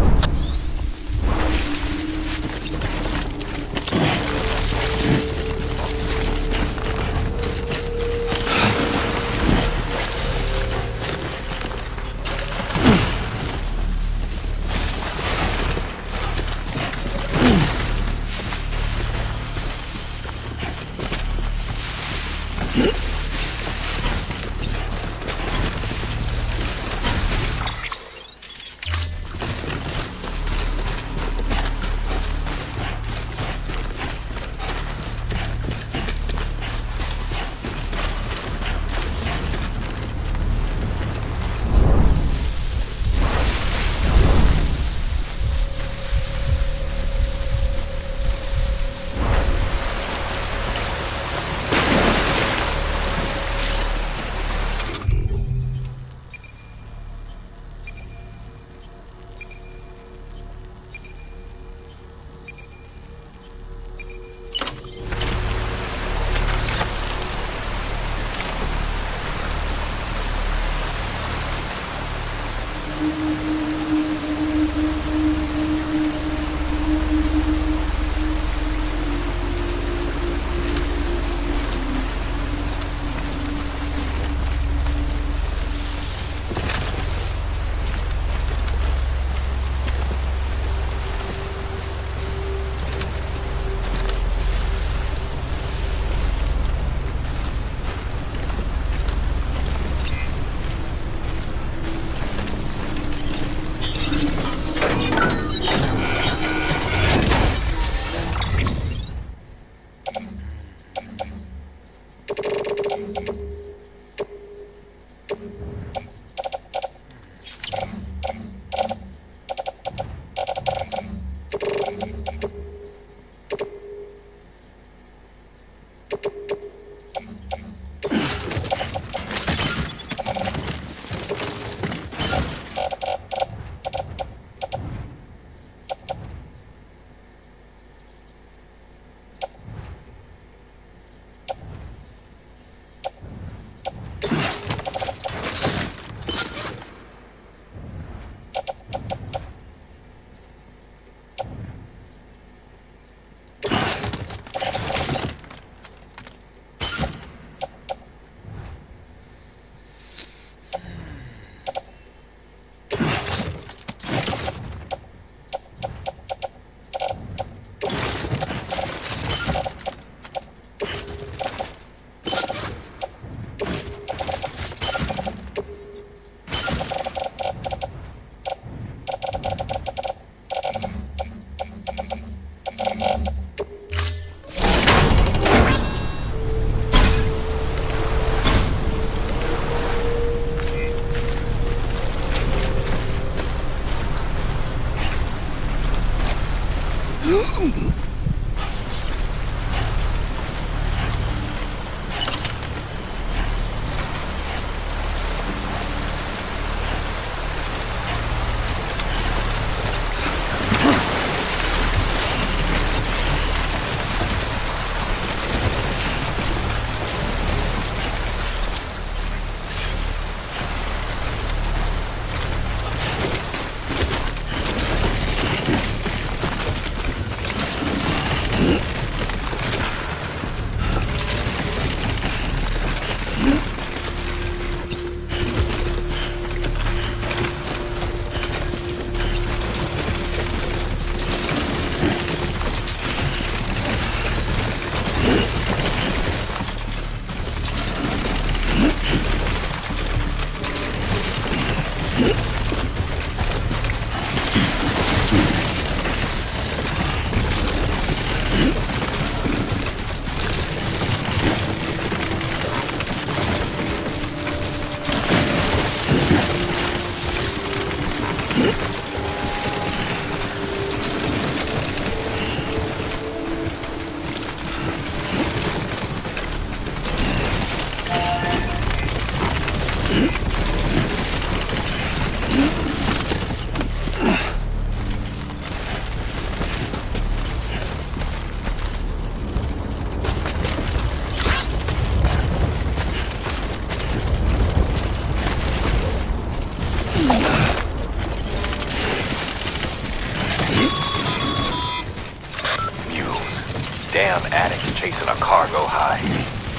[SPEAKER 7] Damn addicts chasing a cargo high.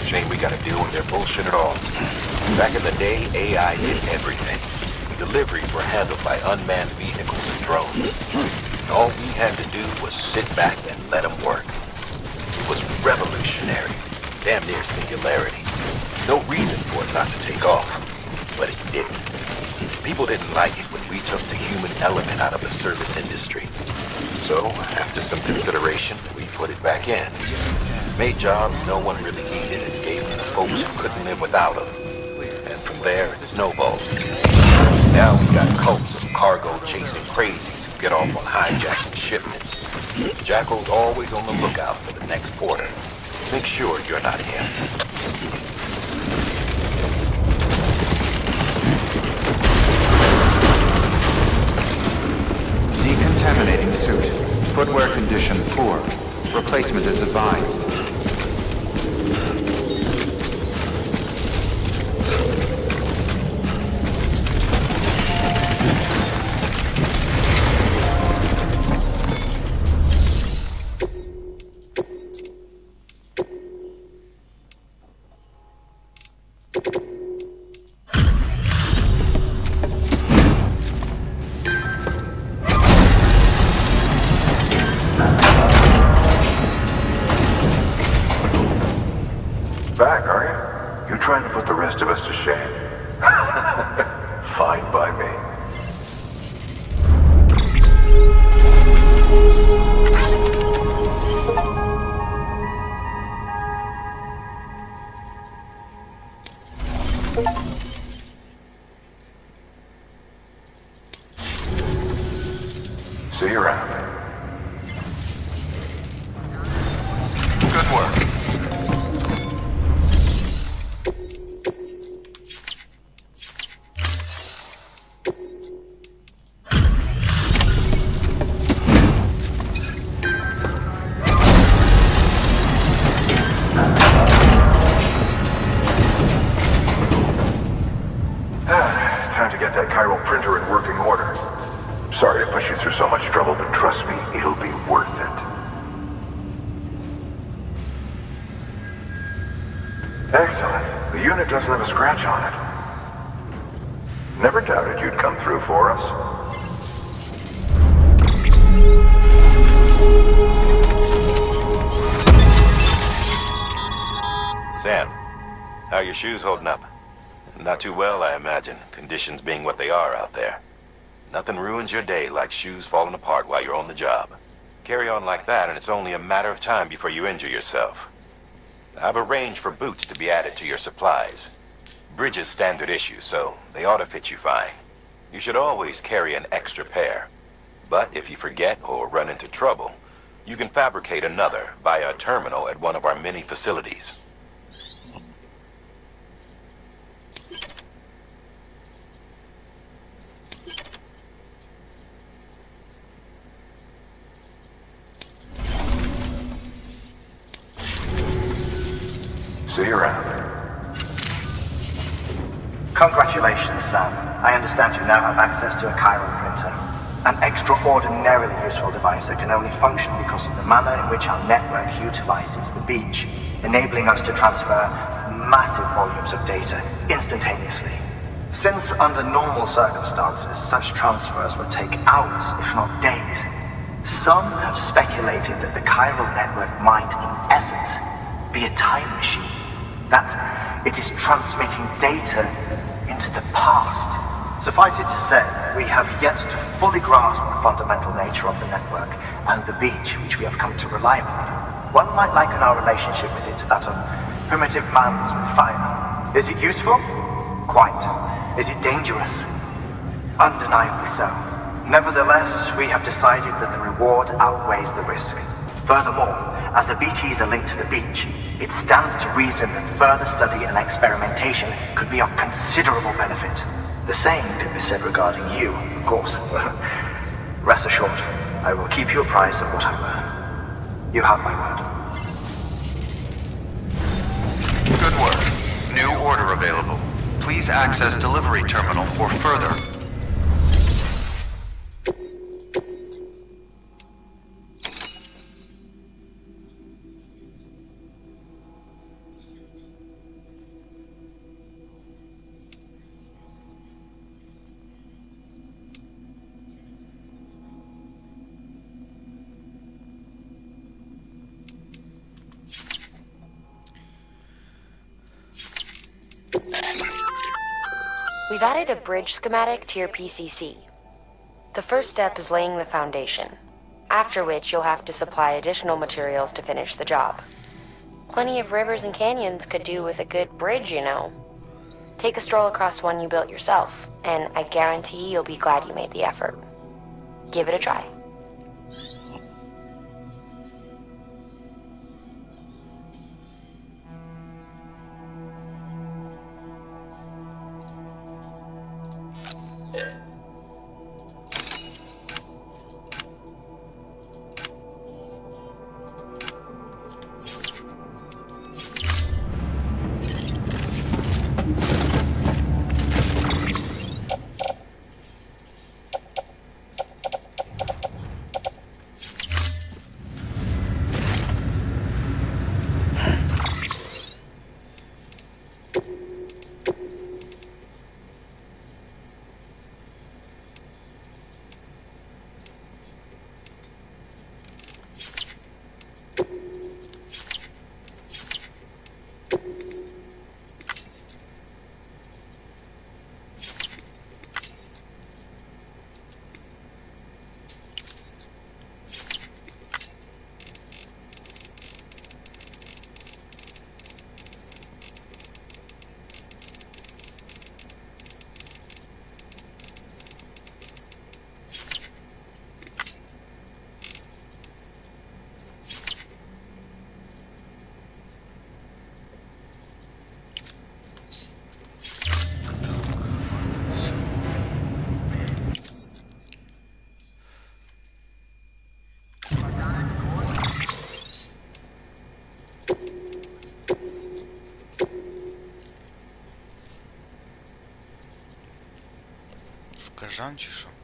[SPEAKER 7] Shame we gotta deal with their bullshit at all. Back in the day, AI did everything. Deliveries were handled by unmanned vehicles and drones. All we had to do was sit back and let them work. It was revolutionary. Damn near singularity. No reason for it not to take off. But it didn't. People didn't like it when we took the human element out of the service industry. So, after some consideration, we put it back in. Made jobs no one really needed and gave them to folks who couldn't live without them. And from there, it snowballed. Now we got cults of cargo-chasing crazies who get off on hijacking shipments. Jackal's always on the lookout for the next porter. Make sure you're not him.
[SPEAKER 9] Decontaminating suit. Footwear condition poor. Replacement is advised.
[SPEAKER 10] Back, are you? You trying to put the rest of us to shame? Fine by me. See you around.
[SPEAKER 7] Good work.
[SPEAKER 10] Time to get that chiral printer in working order. Sorry to push you through so much trouble, but trust me, it'll be worth it. Excellent. The unit doesn't have a scratch on it. Never doubted you'd come through for us.
[SPEAKER 7] Sam, how are your shoes holding up? Not too well, I imagine, conditions being what they are out there. Nothing ruins your day like shoes falling apart while you're on the job. Carry on like that and it's only a matter of time before you injure yourself. I've arranged for boots to be added to your supplies. Bridges standard issue, so they ought to fit you fine. You should always carry an extra pair. But if you forget or run into trouble, you can fabricate another via a terminal at one of our many facilities.
[SPEAKER 10] See you around.
[SPEAKER 12] Congratulations, Sam. I understand you now have access to a chiral printer. An extraordinarily useful device that can only function because of the manner in which our network utilizes the beach, enabling us to transfer massive volumes of data instantaneously. Since under normal circumstances, such transfers would take hours, if not days, some have speculated that the chiral network might, in essence, be a time machine. That it is transmitting data into the past. Suffice it to say, we have yet to fully grasp the fundamental nature of the network and the beach which we have come to rely upon. One might liken our relationship with it to that of primitive mans with fire. Is it useful? Quite. Is it dangerous? Undeniably so. Nevertheless, we have decided that the reward outweighs the risk. Furthermore, as the BTs are linked to the beach, it stands to reason that further study and experimentation could be of considerable benefit. The same could be said regarding you, of course. Rest assured, I will keep you apprised of what I learn. You have my word.
[SPEAKER 9] Good work. New order available. Please access delivery terminal for further.
[SPEAKER 4] We've added a bridge schematic to your PCC. The first step is laying the foundation, after which you'll have to supply additional materials to finish the job. Plenty of rivers and canyons could do with a good bridge, you know. Take a stroll across one you built yourself, and I guarantee you'll be glad you made the effort. Give it a try.
[SPEAKER 1] Кажан чи що?